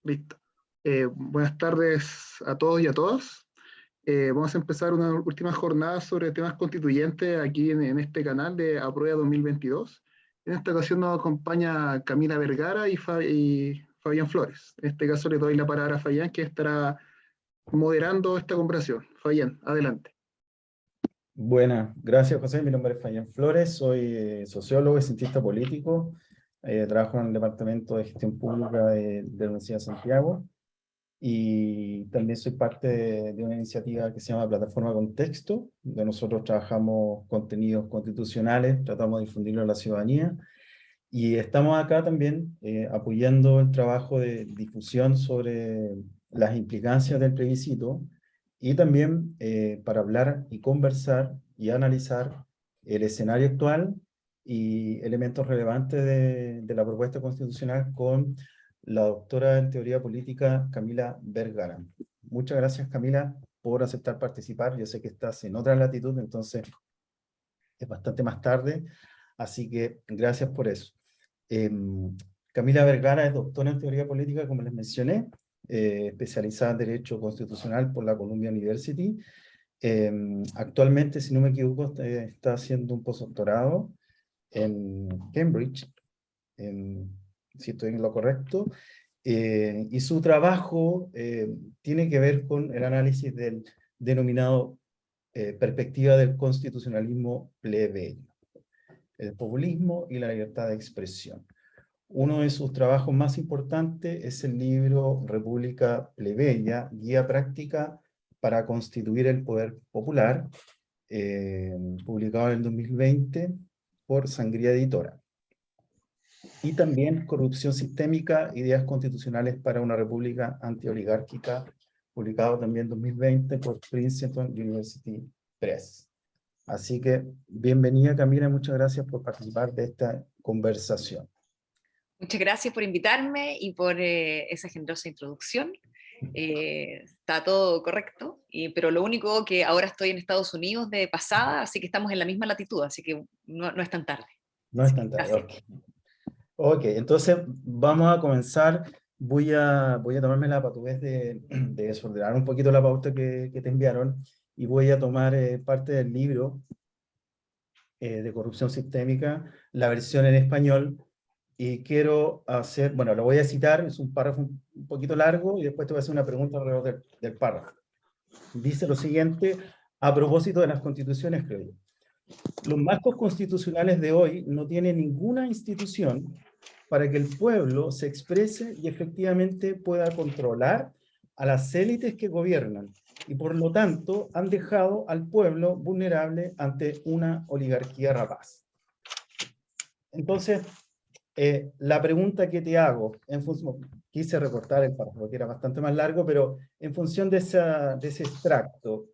Listo. Buenas tardes a todos y a todas. Vamos a empezar una última jornada sobre temas constituyentes aquí en este canal de Aprueba 2022. En esta ocasión nos acompaña Camila Vergara y Fabián Flores. En este caso le doy la palabra a Fabián, que estará moderando esta conversación. Fabián, adelante. Buenas, gracias José. Mi nombre es Fabián Flores, soy sociólogo y cientista político. Trabajo en el Departamento de Gestión Pública de la Universidad de Santiago y también soy parte de una iniciativa que se llama Plataforma Contexto, donde nosotros trabajamos contenidos constitucionales, tratamos de difundirlo a la ciudadanía y estamos acá también apoyando el trabajo de difusión sobre las implicancias del plebiscito y también para hablar y conversar y analizar el escenario actual y elementos relevantes de la propuesta constitucional con la doctora en teoría política Camila Vergara. Muchas gracias, Camila, por aceptar participar. Yo sé que estás en otra latitud, entonces es bastante más tarde, así que gracias por eso. Camila Vergara es doctora en teoría política, como les mencioné, especializada en Derecho Constitucional por la Columbia University. Actualmente, si no me equivoco, está haciendo un postdoctorado en Cambridge, si estoy en lo correcto, y su trabajo tiene que ver con el análisis del denominado perspectiva del constitucionalismo plebeyo, el populismo y la libertad de expresión. Uno de sus trabajos más importantes es el libro República Plebeya, Guía Práctica para Constituir el Poder Popular, publicado en el 2020 por Sangría Editora. Y también Corrupción Sistémica, Ideas Constitucionales para una República Antioligárquica, publicado también en 2020 por Princeton University Press. Así que, bienvenida Camila, muchas gracias por participar de esta conversación. Muchas gracias por invitarme y por esa generosa introducción. Está todo correcto, pero lo único que ahora estoy en Estados Unidos de pasada, así que estamos en la misma latitud, así que no es tan tarde. No es tan tarde, ok, entonces vamos a comenzar. Voy a tomarme la patudez de desordenar un poquito la pauta que te enviaron y voy a tomar parte del libro de Corrupción Sistémica, la versión en español, y quiero hacer, bueno, lo voy a citar, es un párrafo un poquito largo, y después te voy a hacer una pregunta alrededor del párrafo. Dice lo siguiente, a propósito de las constituciones, creo yo. Los marcos constitucionales de hoy no tienen ninguna institución para que el pueblo se exprese y efectivamente pueda controlar a las élites que gobiernan, y por lo tanto han dejado al pueblo vulnerable ante una oligarquía rapaz. Entonces, la pregunta que te hago, quise recortar el párrafo que era bastante más largo, pero en función de ese extracto,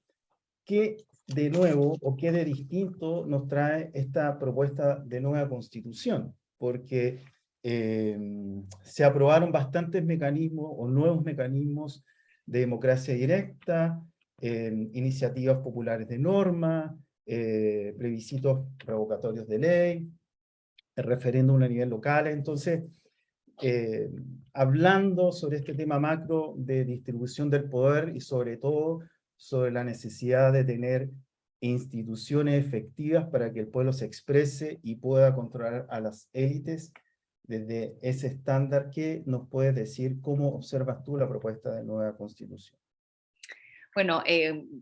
¿qué de nuevo o qué de distinto nos trae esta propuesta de nueva constitución? Porque se aprobaron bastantes mecanismos o nuevos mecanismos de democracia directa, iniciativas populares de norma, plebiscitos revocatorios de ley, el referéndum a nivel local. Entonces, hablando sobre este tema macro de distribución del poder y sobre todo sobre la necesidad de tener instituciones efectivas para que el pueblo se exprese y pueda controlar a las élites desde ese estándar, ¿qué nos puedes decir? ¿Cómo observas tú la propuesta de nueva constitución? Bueno,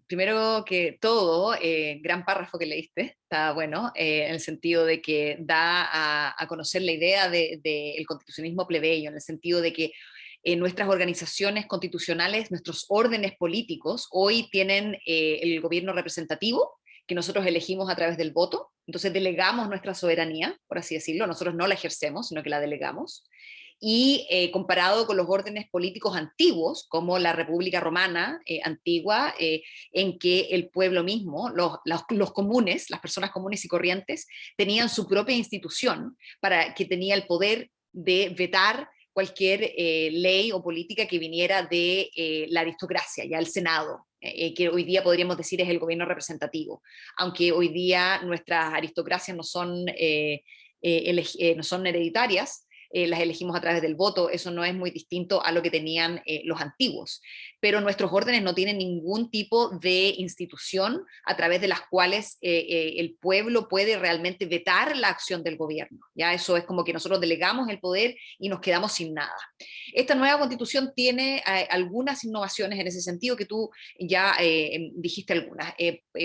primero que todo, gran párrafo que leíste, está bueno, en el sentido de que da a conocer la idea del constitucionalismo plebeyo, en el sentido de que nuestras organizaciones constitucionales, nuestros órdenes políticos, hoy tienen el gobierno representativo, que nosotros elegimos a través del voto, entonces delegamos nuestra soberanía, por así decirlo, nosotros no la ejercemos, sino que la delegamos, y comparado con los órdenes políticos antiguos, como la República Romana antigua, en que el pueblo mismo, los comunes, las personas comunes y corrientes, tenían su propia institución para que tenía el poder de vetar cualquier ley o política que viniera de la aristocracia, ya el Senado, que hoy día podríamos decir es el gobierno representativo, aunque hoy día nuestras aristocracias no son hereditarias, las elegimos a través del voto, eso no es muy distinto a lo que tenían los antiguos. Pero nuestros órdenes no tienen ningún tipo de institución a través de las cuales el pueblo puede realmente vetar la acción del gobierno. ¿Ya? Eso es como que nosotros delegamos el poder y nos quedamos sin nada. Esta nueva constitución tiene algunas innovaciones en ese sentido que tú ya dijiste algunas.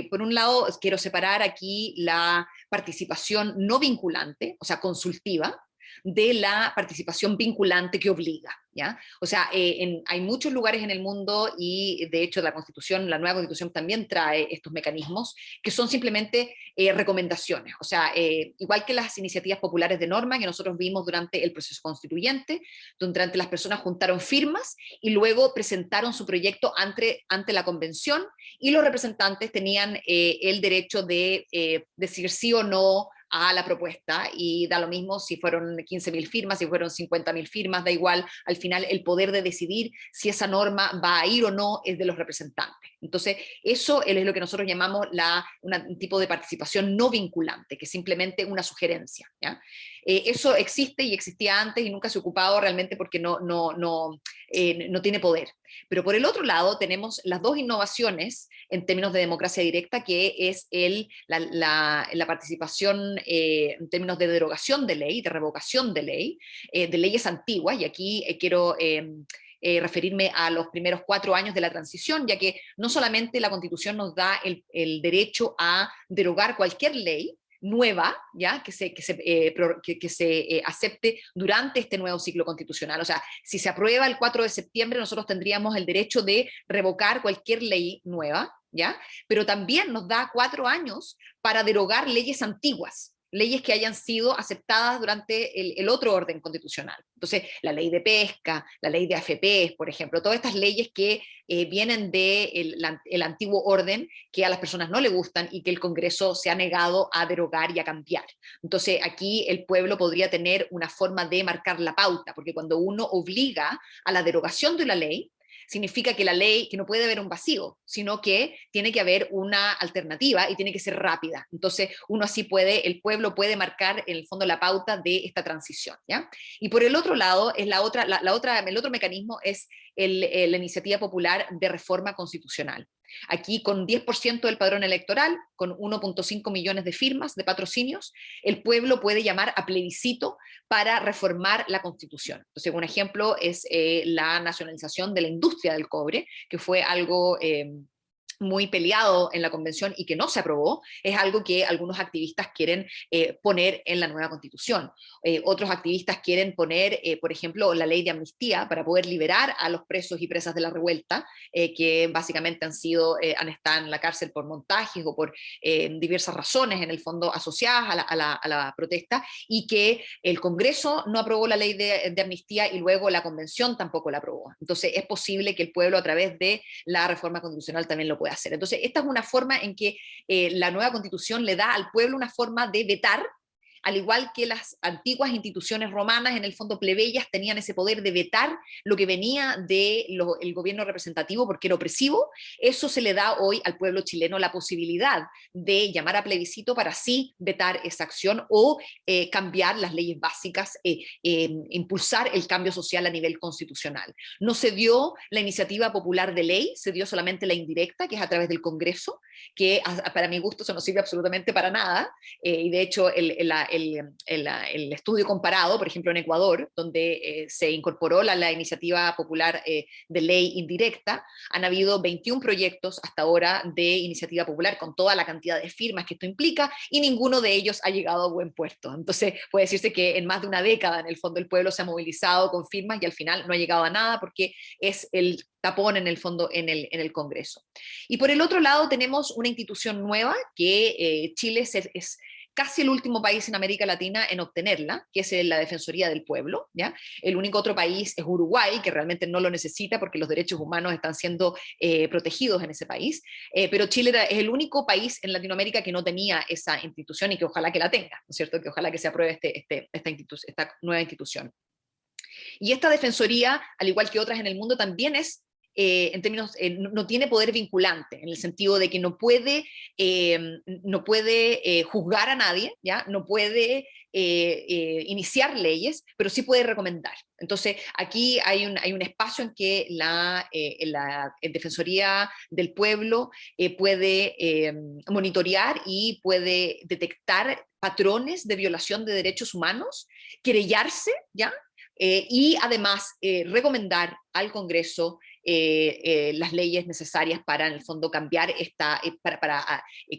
Por un lado, quiero separar aquí la participación no vinculante, o sea, consultiva, de la participación vinculante que obliga, ¿ya? O sea, hay muchos lugares en el mundo y de hecho la Constitución, la nueva Constitución también trae estos mecanismos que son simplemente recomendaciones, o sea, igual que las iniciativas populares de norma que nosotros vimos durante el proceso constituyente, donde las personas juntaron firmas y luego presentaron su proyecto ante la convención y los representantes tenían el derecho de decir sí o no a la propuesta, y da lo mismo si fueron 15.000 firmas, si fueron 50.000 firmas, da igual, al final el poder de decidir si esa norma va a ir o no es de los representantes. Entonces, eso es lo que nosotros llamamos un tipo de participación no vinculante, que es simplemente una sugerencia, ¿ya? Eso existe y existía antes y nunca se ha ocupado realmente porque no tiene poder. Pero por el otro lado tenemos las dos innovaciones en términos de democracia directa, que es la participación en términos de derogación de ley, de revocación de ley, de leyes antiguas, y aquí quiero referirme a los primeros 4 años de la transición, ya que no solamente la Constitución nos da el derecho a derogar cualquier ley nueva, ¿ya? que se acepte durante este nuevo ciclo constitucional. O sea, si se aprueba el 4 de septiembre, nosotros tendríamos el derecho de revocar cualquier ley nueva, ¿ya? Pero también nos da 4 años para derogar leyes antiguas, leyes que hayan sido aceptadas durante el otro orden constitucional. Entonces, la ley de pesca, la ley de AFP, por ejemplo, todas estas leyes que vienen del antiguo orden, que a las personas no le gustan y que el Congreso se ha negado a derogar y a cambiar. Entonces, aquí el pueblo podría tener una forma de marcar la pauta, porque cuando uno obliga a la derogación de la ley, significa que la ley, que no puede haber un vacío, sino que tiene que haber una alternativa y tiene que ser rápida. Entonces, el pueblo puede marcar en el fondo la pauta de esta transición, ¿ya? Y por el otro lado, el otro mecanismo es la iniciativa popular de reforma constitucional. Aquí, con 10% del padrón electoral, con 1.5 millones de firmas, de patrocinios, el pueblo puede llamar a plebiscito para reformar la Constitución. Entonces, un ejemplo es la nacionalización de la industria del cobre, que fue algo muy peleado en la convención y que no se aprobó, es algo que algunos activistas quieren poner en la nueva constitución. Otros activistas quieren poner, por ejemplo, la ley de amnistía para poder liberar a los presos y presas de la revuelta, que básicamente han estado en la cárcel por montajes o por diversas razones, en el fondo asociadas a la protesta, y que el Congreso no aprobó la ley de amnistía y luego la convención tampoco la aprobó. Entonces es posible que el pueblo, a través de la reforma constitucional, también lo pueda hacer. Entonces esta es una forma en que la nueva constitución le da al pueblo una forma de vetar, al igual que las antiguas instituciones romanas, en el fondo plebeyas, tenían ese poder de vetar lo que venía del gobierno representativo porque era opresivo. Eso se le da hoy al pueblo chileno la posibilidad de llamar a plebiscito para así vetar esa acción o cambiar las leyes básicas, impulsar el cambio social a nivel constitucional. No se dio la iniciativa popular de ley, se dio solamente la indirecta, que es a través del Congreso, que para mi gusto eso no sirve absolutamente para nada, y de hecho el estudio comparado, por ejemplo en Ecuador, donde se incorporó la iniciativa popular de ley indirecta, han habido 21 proyectos hasta ahora de iniciativa popular con toda la cantidad de firmas que esto implica, y ninguno de ellos ha llegado a buen puerto. Entonces puede decirse que en más de una década en el fondo el pueblo se ha movilizado con firmas y al final no ha llegado a nada porque es el tapón en el fondo en el Congreso. Y por el otro lado tenemos una institución nueva que Chile es casi el último país en América Latina en obtenerla, que es la Defensoría del Pueblo, ¿ya? El único otro país es Uruguay, que realmente no lo necesita porque los derechos humanos están siendo protegidos en ese país, pero Chile es el único país en Latinoamérica que no tenía esa institución y que ojalá que la tenga, ¿no es cierto? Que ojalá que se apruebe esta nueva institución. Y esta defensoría, al igual que otras en el mundo, también es en términos, no tiene poder vinculante, en el sentido de que no puede juzgar a nadie, ¿ya? No puede iniciar leyes, pero sí puede recomendar. Entonces, aquí hay un espacio en que la Defensoría del Pueblo puede monitorear y puede detectar patrones de violación de derechos humanos, querellarse, ¿ya? Y además recomendar al Congreso las leyes necesarias para, en el fondo, cambiar,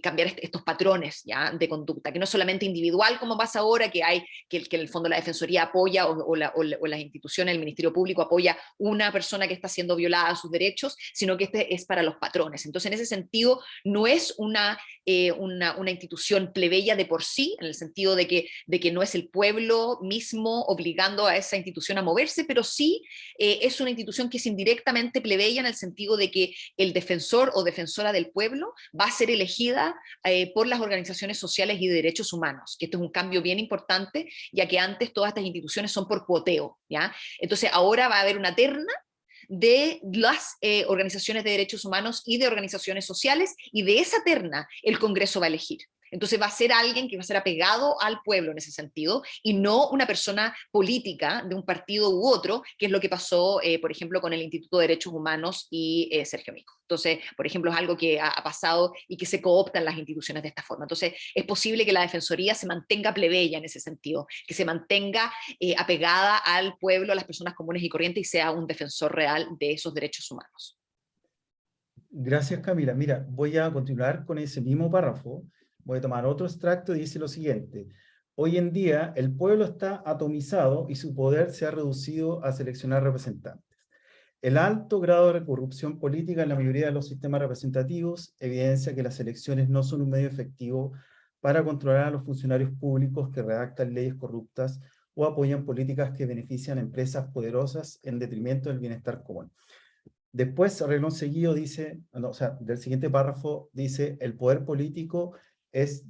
cambiar estos patrones, ¿ya? De conducta, que no es solamente individual, como pasa ahora, que en el fondo la Defensoría apoya o las instituciones, el Ministerio Público apoya una persona que está siendo violada a sus derechos, sino que este es para los patrones. Entonces, en ese sentido, no es una institución plebeya de por sí, en el sentido de que no es el pueblo mismo obligando a esa institución a moverse, pero sí es una institución que es indirectamente plebeya, en el sentido de que el defensor o defensora del pueblo va a ser elegida por las organizaciones sociales y de derechos humanos, que esto es un cambio bien importante, ya que antes todas estas instituciones son por cuoteo, ¿ya? Entonces ahora va a haber una terna de las organizaciones de derechos humanos y de organizaciones sociales, y de esa terna el Congreso va a elegir. Entonces va a ser alguien que va a ser apegado al pueblo en ese sentido, y no una persona política de un partido u otro, que es lo que pasó, por ejemplo, con el Instituto de Derechos Humanos y Sergio Mico. Entonces, por ejemplo, es algo que ha pasado y que se cooptan las instituciones de esta forma. Entonces, es posible que la Defensoría se mantenga plebeya en ese sentido, que se mantenga apegada al pueblo, a las personas comunes y corrientes, y sea un defensor real de esos derechos humanos. Gracias, Camila. Mira, voy a continuar con ese mismo párrafo. Voy a tomar otro extracto y dice lo siguiente. Hoy en día, el pueblo está atomizado y su poder se ha reducido a seleccionar representantes. El alto grado de corrupción política en la mayoría de los sistemas representativos evidencia que las elecciones no son un medio efectivo para controlar a los funcionarios públicos que redactan leyes corruptas o apoyan políticas que benefician a empresas poderosas en detrimento del bienestar común. Después, arreglón seguido, dice, no, o sea, del siguiente párrafo, dice, el poder político es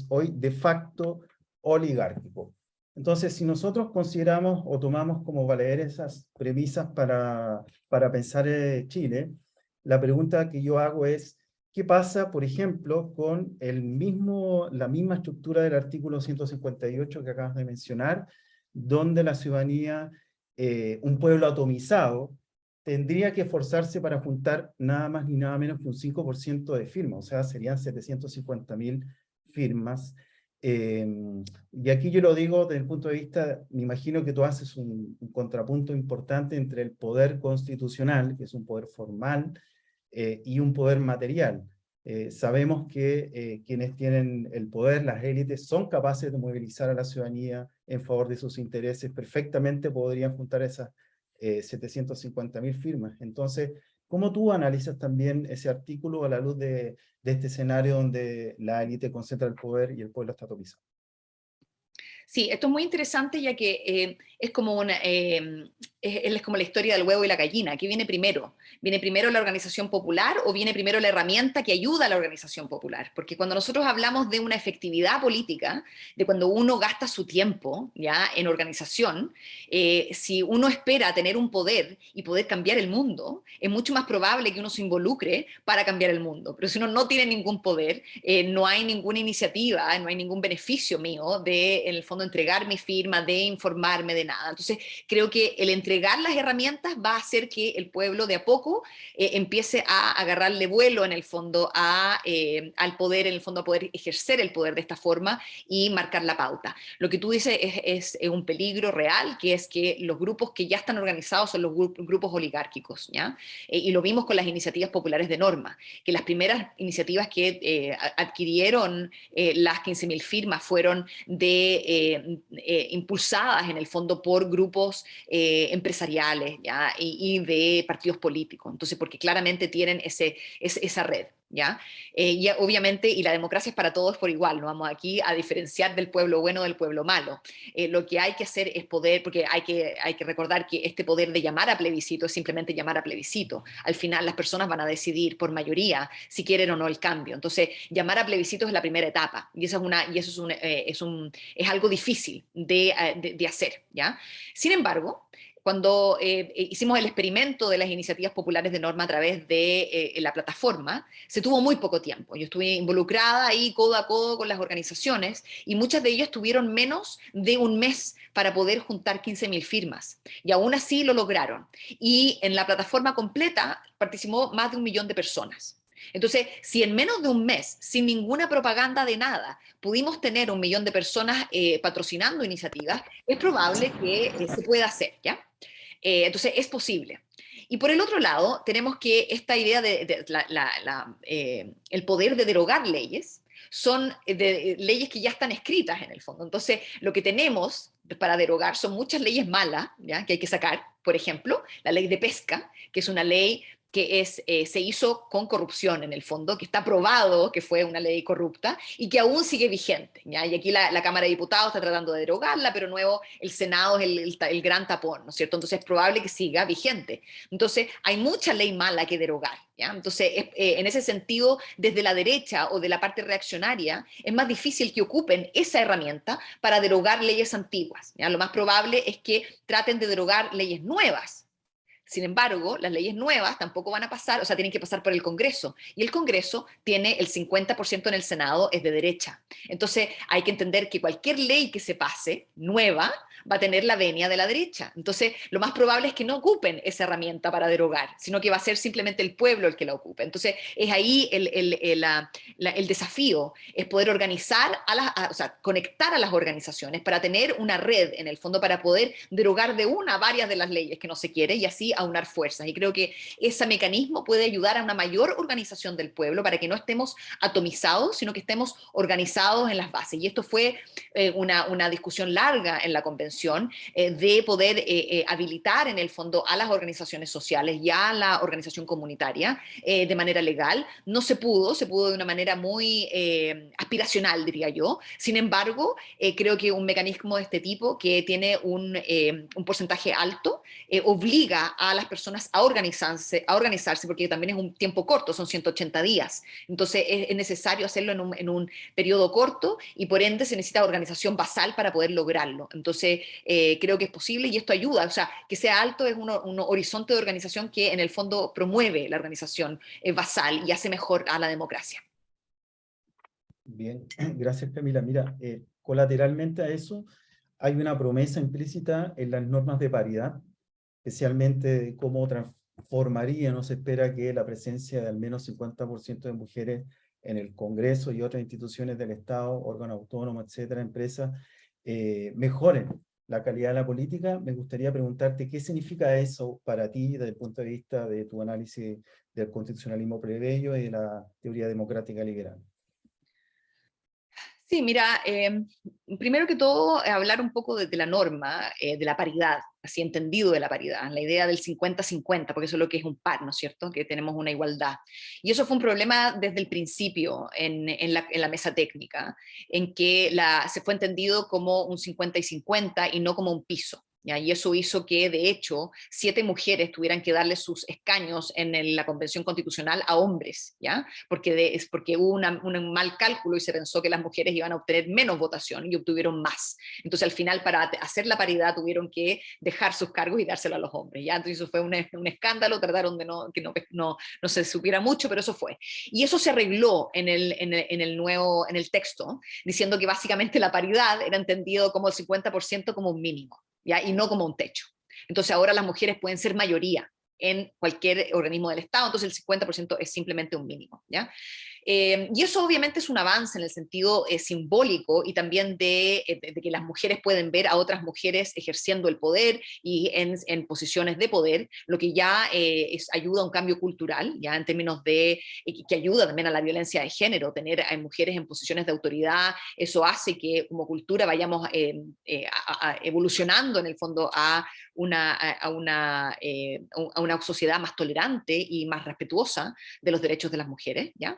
hoy de facto oligárquico. Entonces, si nosotros consideramos o tomamos como valer esas premisas para pensar Chile, la pregunta que yo hago es, ¿qué pasa, por ejemplo, con la misma estructura del artículo 158 que acabas de mencionar, donde la ciudadanía, un pueblo atomizado, tendría que esforzarse para juntar nada más ni nada menos que un 5% de firmas, o sea, serían 750.000 firmas. Y aquí yo lo digo desde el punto de vista, me imagino que tú haces un contrapunto importante entre el poder constitucional, que es un poder formal, y un poder material. Sabemos que quienes tienen el poder, las élites, son capaces de movilizar a la ciudadanía en favor de sus intereses, perfectamente podrían juntar esas 750.000 firmas. Entonces, ¿cómo tú analizas también ese artículo a la luz de este escenario donde la élite concentra el poder y el pueblo está atomizado? Sí, esto es muy interesante, ya que es como es como la historia del huevo y la gallina. ¿Qué viene primero? ¿Viene primero la organización popular o viene primero la herramienta que ayuda a la organización popular? Porque cuando nosotros hablamos de una efectividad política, de cuando uno gasta su tiempo ya en organización, si uno espera tener un poder y poder cambiar el mundo, es mucho más probable que uno se involucre para cambiar el mundo. Pero si uno no tiene ningún poder, no hay ninguna iniciativa, no hay ningún beneficio mío de, en el fondo, entregar mi firma, de informarme de nada. Entonces, creo que el entregar las herramientas va a hacer que el pueblo de a poco empiece a agarrarle vuelo, en el fondo, al poder, en el fondo, a poder ejercer el poder de esta forma y marcar la pauta. Lo que tú dices es un peligro real, que es que los grupos que ya están organizados son los grupos oligárquicos, ¿ya? Y lo vimos con las iniciativas populares de norma, que las primeras iniciativas que adquirieron las 15.000 firmas fueron impulsadas en el fondo por grupos empresariales, ¿ya? Y de partidos políticos. Entonces, porque claramente tienen esa red. ¿Ya? Y obviamente, y la democracia es para todos por igual, no vamos aquí a diferenciar del pueblo bueno del pueblo malo. Lo que hay que hacer es poder, porque hay que recordar que este poder de llamar a plebiscito es simplemente llamar a plebiscito. Al final las personas van a decidir por mayoría si quieren o no el cambio. Entonces, llamar a plebiscito es la primera etapa, y eso es algo difícil de hacer, ¿ya? Sin embargo, cuando hicimos el experimento de las iniciativas populares de norma a través de la plataforma, se tuvo muy poco tiempo. Yo estuve involucrada ahí codo a codo con las organizaciones y muchas de ellas tuvieron menos de un mes para poder juntar 15.000 firmas. Y aún así lo lograron. Y en la plataforma completa participó más de 1 millón de personas. Entonces, si en menos de un mes, sin ninguna propaganda de nada, pudimos tener 1 millón de personas patrocinando iniciativas, es probable que se pueda hacer, ¿ya? Entonces, es posible. Y por el otro lado, tenemos que esta idea de el poder de derogar leyes, son leyes que ya están escritas en el fondo. Entonces, lo que tenemos para derogar son muchas leyes malas, ¿ya?, que hay que sacar. Por ejemplo, la ley de pesca, que es una ley que se hizo con corrupción en el fondo, que está probado que fue una ley corrupta y que aún sigue vigente, ¿ya? Y aquí la Cámara de Diputados está tratando de derogarla, pero nuevo el Senado es el gran tapón, ¿no es cierto? Entonces es probable que siga vigente. Entonces hay mucha ley mala que derogar, ¿ya? Entonces en ese sentido, desde la derecha o de la parte reaccionaria, es más difícil que ocupen esa herramienta para derogar leyes antiguas, ¿ya? Lo más probable es que traten de derogar leyes nuevas. Sin embargo, las leyes nuevas tampoco van a pasar, o sea, tienen que pasar por el Congreso. Y el Congreso tiene el 50% en el Senado, es de derecha. Entonces, hay que entender que cualquier ley que se pase, nueva, va a tener la venia de la derecha. Entonces, lo más probable es que no ocupen esa herramienta para derogar, sino que va a ser simplemente el pueblo el que la ocupe. Entonces, es ahí el desafío, es poder organizar, o sea, conectar a las organizaciones para tener una red, en el fondo, para poder derogar de una varias de las leyes que no se quiere y así aunar fuerzas. Y creo que ese mecanismo puede ayudar a una mayor organización del pueblo para que no estemos atomizados, sino que estemos organizados en las bases. Y esto fue una discusión larga en la convención de poder habilitar en el fondo a las organizaciones sociales y a la organización comunitaria de manera legal. No se pudo de una manera muy aspiracional, diría yo. Sin embargo, creo que un mecanismo de este tipo que tiene un porcentaje alto obliga a las personas a organizarse porque también es un tiempo corto, son 180 días. Entonces es necesario hacerlo en un periodo corto y por ende se necesita organización basal para poder lograrlo. Entonces creo que es posible y esto ayuda, o sea, que sea alto es un horizonte de organización que en el fondo promueve la organización basal y hace mejor a la democracia. Bien, gracias Camila. Mira, colateralmente a eso hay una promesa implícita en las normas de paridad, especialmente de cómo transformaría, no se espera que la presencia de al menos 50% de mujeres en el Congreso y otras instituciones del Estado, órganos autónomos, etcétera, empresas, mejoren la calidad de la política. Me gustaría preguntarte qué significa eso para ti desde el punto de vista de tu análisis del constitucionalismo plebeyo y de la teoría democrática liberal. Sí, mira, primero que todo, hablar un poco de la norma, de la paridad, así entendido de la paridad, la idea del 50-50, porque eso es lo que es un par, ¿no es cierto?, que tenemos una igualdad. Y eso fue un problema desde el principio en la mesa técnica, en que se fue entendido como un 50 y 50 y no como un piso. ¿Ya? Y eso hizo que, de hecho, 7 mujeres tuvieran que darle sus escaños en la Convención Constitucional a hombres, ¿ya? Porque hubo un mal cálculo y se pensó que las mujeres iban a obtener menos votación y obtuvieron más. Entonces, al final, para hacer la paridad, tuvieron que dejar sus cargos y dárselo a los hombres, ¿ya? Entonces, eso fue un escándalo, trataron de que no se supiera mucho, pero eso fue. Y eso se arregló en el texto, diciendo que básicamente la paridad era entendido como el 50% como un mínimo, ¿ya? Y no como un techo. Entonces ahora las mujeres pueden ser mayoría en cualquier organismo del Estado, entonces el 50% es simplemente un mínimo, ¿ya? Y eso obviamente es un avance en el sentido simbólico y también de que las mujeres pueden ver a otras mujeres ejerciendo el poder y en posiciones de poder, lo que ya ayuda a un cambio cultural, ya en términos de que ayuda también a la violencia de género, tener a mujeres en posiciones de autoridad, eso hace que como cultura vayamos evolucionando en el fondo a una sociedad más tolerante y más respetuosa de los derechos de las mujeres, ¿ya?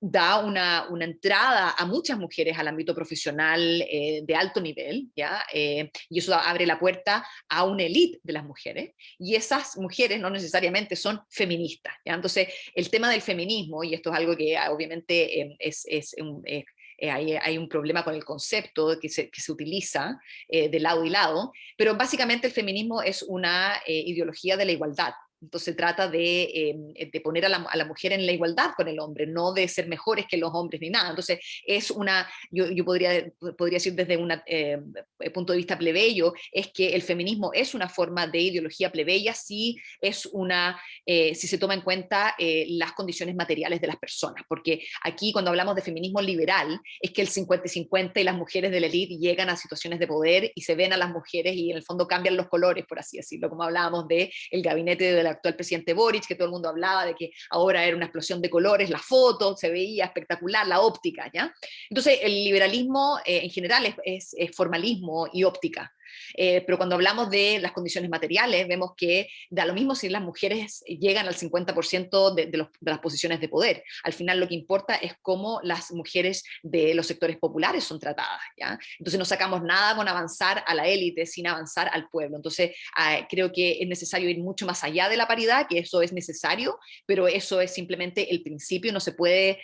Da una entrada a muchas mujeres al ámbito profesional de alto nivel, ¿ya? Y eso abre la puerta a una élite de las mujeres, y esas mujeres no necesariamente son feministas, ¿ya? Entonces, el tema del feminismo, y esto es algo que obviamente hay un problema con el concepto que se utiliza de lado y lado, pero básicamente el feminismo es una ideología de la igualdad. Entonces trata de poner a la mujer en la igualdad con el hombre, no de ser mejores que los hombres ni nada. Entonces es yo podría decir desde un punto de vista plebeyo, es que el feminismo es una forma de ideología plebeya si se toma en cuenta las condiciones materiales de las personas, porque aquí cuando hablamos de feminismo liberal es que el 50-50 y las mujeres de la élite llegan a situaciones de poder y se ven a las mujeres y en el fondo cambian los colores, por así decirlo, como hablábamos del gabinete del actual presidente Boric, que todo el mundo hablaba de que ahora era una explosión de colores, la foto se veía espectacular, la óptica, ¿ya? Entonces el liberalismo en general es formalismo y óptica. Pero cuando hablamos de las condiciones materiales, vemos que da lo mismo si las mujeres llegan al 50% de las posiciones de poder. Al final lo que importa es cómo las mujeres de los sectores populares son tratadas, ¿ya? Entonces no sacamos nada con avanzar a la élite sin avanzar al pueblo. Entonces creo que es necesario ir mucho más allá de la paridad, que eso es necesario, pero eso es simplemente el principio, no se puede,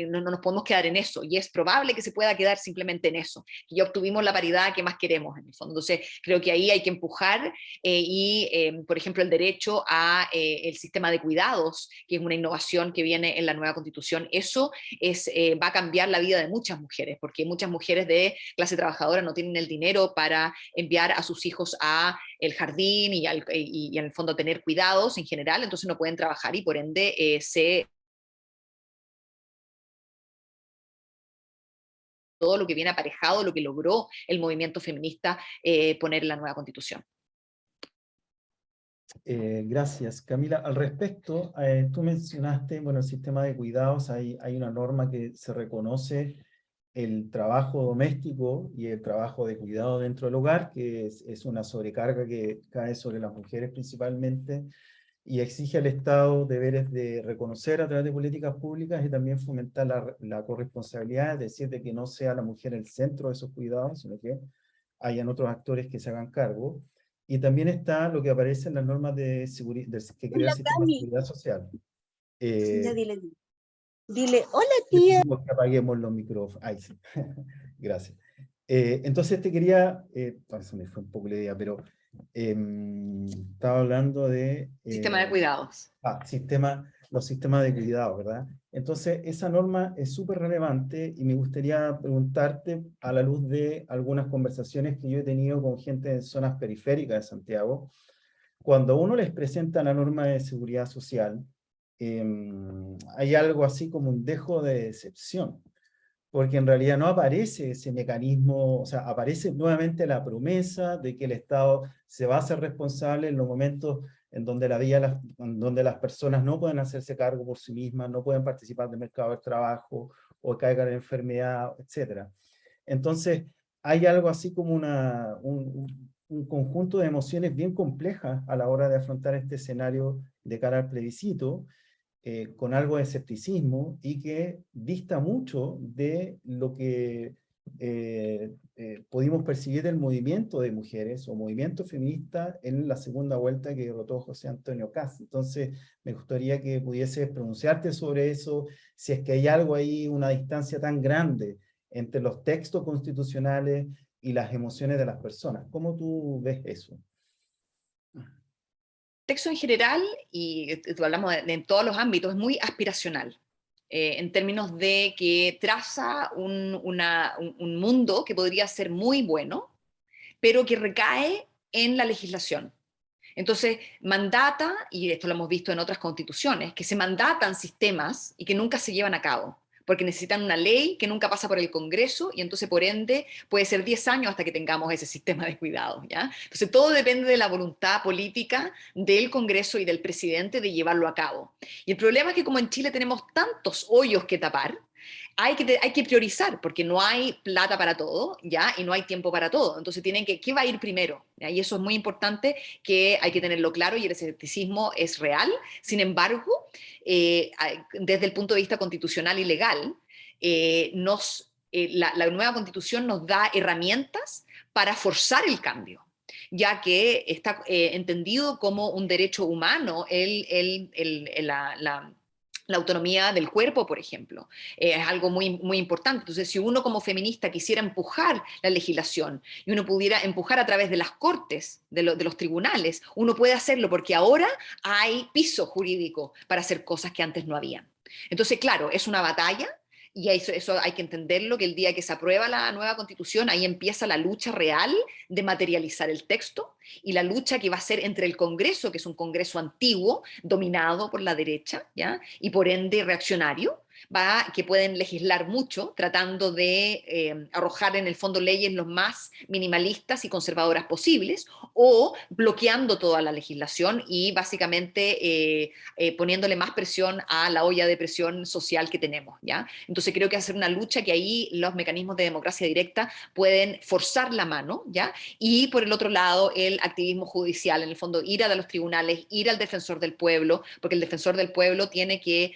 no nos podemos quedar en eso, y es probable que se pueda quedar simplemente en eso, que ya obtuvimos la paridad que más queremos en el fondo. Entonces creo que ahí hay que empujar por ejemplo, el derecho a el sistema de cuidados, que es una innovación que viene en la nueva Constitución. Eso va a cambiar la vida de muchas mujeres, porque muchas mujeres de clase trabajadora no tienen el dinero para enviar a sus hijos a el jardín y en el fondo tener cuidados en general, entonces no pueden trabajar y por ende todo lo que viene aparejado, lo que logró el movimiento feminista poner en la nueva Constitución. Gracias, Camila. Al respecto, tú mencionaste, bueno, el sistema de cuidados, hay una norma que se reconoce el trabajo doméstico y el trabajo de cuidado dentro del hogar, que es una sobrecarga que cae sobre las mujeres principalmente, y exige al Estado deberes de reconocer a través de políticas públicas y también fomentar la corresponsabilidad, es decir, de que no sea la mujer el centro de esos cuidados, sino que hayan otros actores que se hagan cargo. Y también está lo que aparece en las normas de seguridad, que crea el sistema de seguridad social. Ya dile, dile, hola tía. Que apaguemos los micrófonos. Ahí sí. Gracias. Entonces te quería, se me fue un poco la idea, pero estaba hablando de... Sistema de cuidados. Los sistemas de cuidado, ¿verdad? Entonces, esa norma es súper relevante y me gustaría preguntarte, a la luz de algunas conversaciones que yo he tenido con gente en zonas periféricas de Santiago, cuando uno les presenta la norma de seguridad social, hay algo así como un dejo de decepción, porque en realidad no aparece ese mecanismo, o sea, aparece nuevamente la promesa de que el Estado se va a hacer responsable en los momentos en donde donde las personas no pueden hacerse cargo por sí mismas, no pueden participar del mercado del trabajo, o caigan en enfermedad, etc. Entonces, hay algo así como un conjunto de emociones bien complejas a la hora de afrontar este escenario de cara al plebiscito, con algo de escepticismo y que dista mucho de lo que pudimos percibir del movimiento de mujeres o movimiento feminista en la segunda vuelta que derrotó José Antonio Kast. Entonces, me gustaría que pudieses pronunciarte sobre eso, si es que hay algo ahí, una distancia tan grande entre los textos constitucionales y las emociones de las personas. ¿Cómo tú ves eso? Texto en general, y hablamos en todos los ámbitos, es muy aspiracional, en términos de que traza un mundo que podría ser muy bueno, pero que recae en la legislación. Entonces, mandata, y esto lo hemos visto en otras constituciones, que se mandatan sistemas y que nunca se llevan a cabo, porque necesitan una ley que nunca pasa por el Congreso y entonces por ende puede ser 10 años hasta que tengamos ese sistema de cuidado, ¿ya? Entonces todo depende de la voluntad política del Congreso y del presidente de llevarlo a cabo. Y el problema es que como en Chile tenemos tantos hoyos que tapar, hay que priorizar, porque no hay plata para todo, ¿ya? Y no hay tiempo para todo. Entonces ¿qué va a ir primero? ¿Ya? Y eso es muy importante, que hay que tenerlo claro, y el escepticismo es real. Sin embargo, desde el punto de vista constitucional y legal, la nueva Constitución nos da herramientas para forzar el cambio, ya que está entendido como un derecho humano La autonomía del cuerpo, por ejemplo, es algo muy, muy importante. Entonces, si uno como feminista quisiera empujar la legislación y uno pudiera empujar a través de las cortes, de los tribunales, uno puede hacerlo porque ahora hay piso jurídico para hacer cosas que antes no habían. Entonces, claro, es una batalla y eso hay que entenderlo, que el día que se aprueba la nueva constitución, ahí empieza la lucha real de materializar el texto y la lucha que va a ser entre el Congreso, que es un Congreso antiguo, dominado por la derecha, ¿ya? Y por ende reaccionario, que pueden legislar mucho, tratando de arrojar en el fondo leyes lo más minimalistas y conservadoras posibles, o bloqueando toda la legislación y básicamente poniéndole más presión a la olla de presión social que tenemos, ¿ya? Entonces creo que hacer una lucha que ahí los mecanismos de democracia directa pueden forzar la mano, ¿ya? Y por el otro lado, el activismo judicial, en el fondo ir a los tribunales, ir al defensor del pueblo, porque el defensor del pueblo tiene que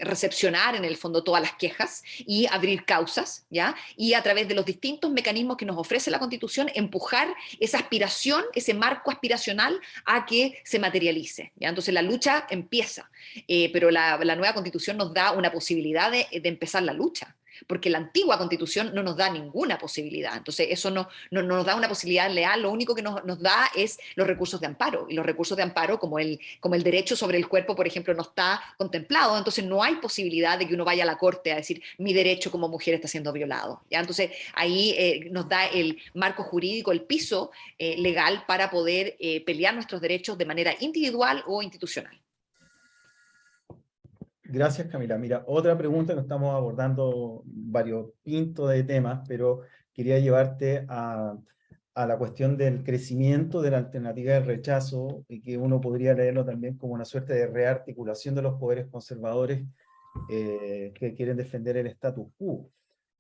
recepcionar en el fondo todas las quejas y abrir causas, ¿ya? Y a través de los distintos mecanismos que nos ofrece la Constitución, empujar esa aspiración, ese marco aspiracional a que se materialice, ¿ya? Entonces la lucha empieza, pero la nueva Constitución nos da una posibilidad de empezar la lucha, porque la antigua Constitución no nos da ninguna posibilidad. Entonces eso no nos da una posibilidad leal, lo único que nos da es los recursos de amparo, y los recursos de amparo, como el derecho sobre el cuerpo, por ejemplo, no está contemplado, entonces no hay posibilidad de que uno vaya a la corte a decir mi derecho como mujer está siendo violado, ¿ya? Entonces ahí nos da el marco jurídico, el piso legal para poder pelear nuestros derechos de manera individual o institucional. Gracias, Camila. Mira, otra pregunta, que estamos abordando varios pintos de temas, pero quería llevarte a la cuestión del crecimiento de la alternativa del rechazo, y que uno podría leerlo también como una suerte de rearticulación de los poderes conservadores que quieren defender el status quo.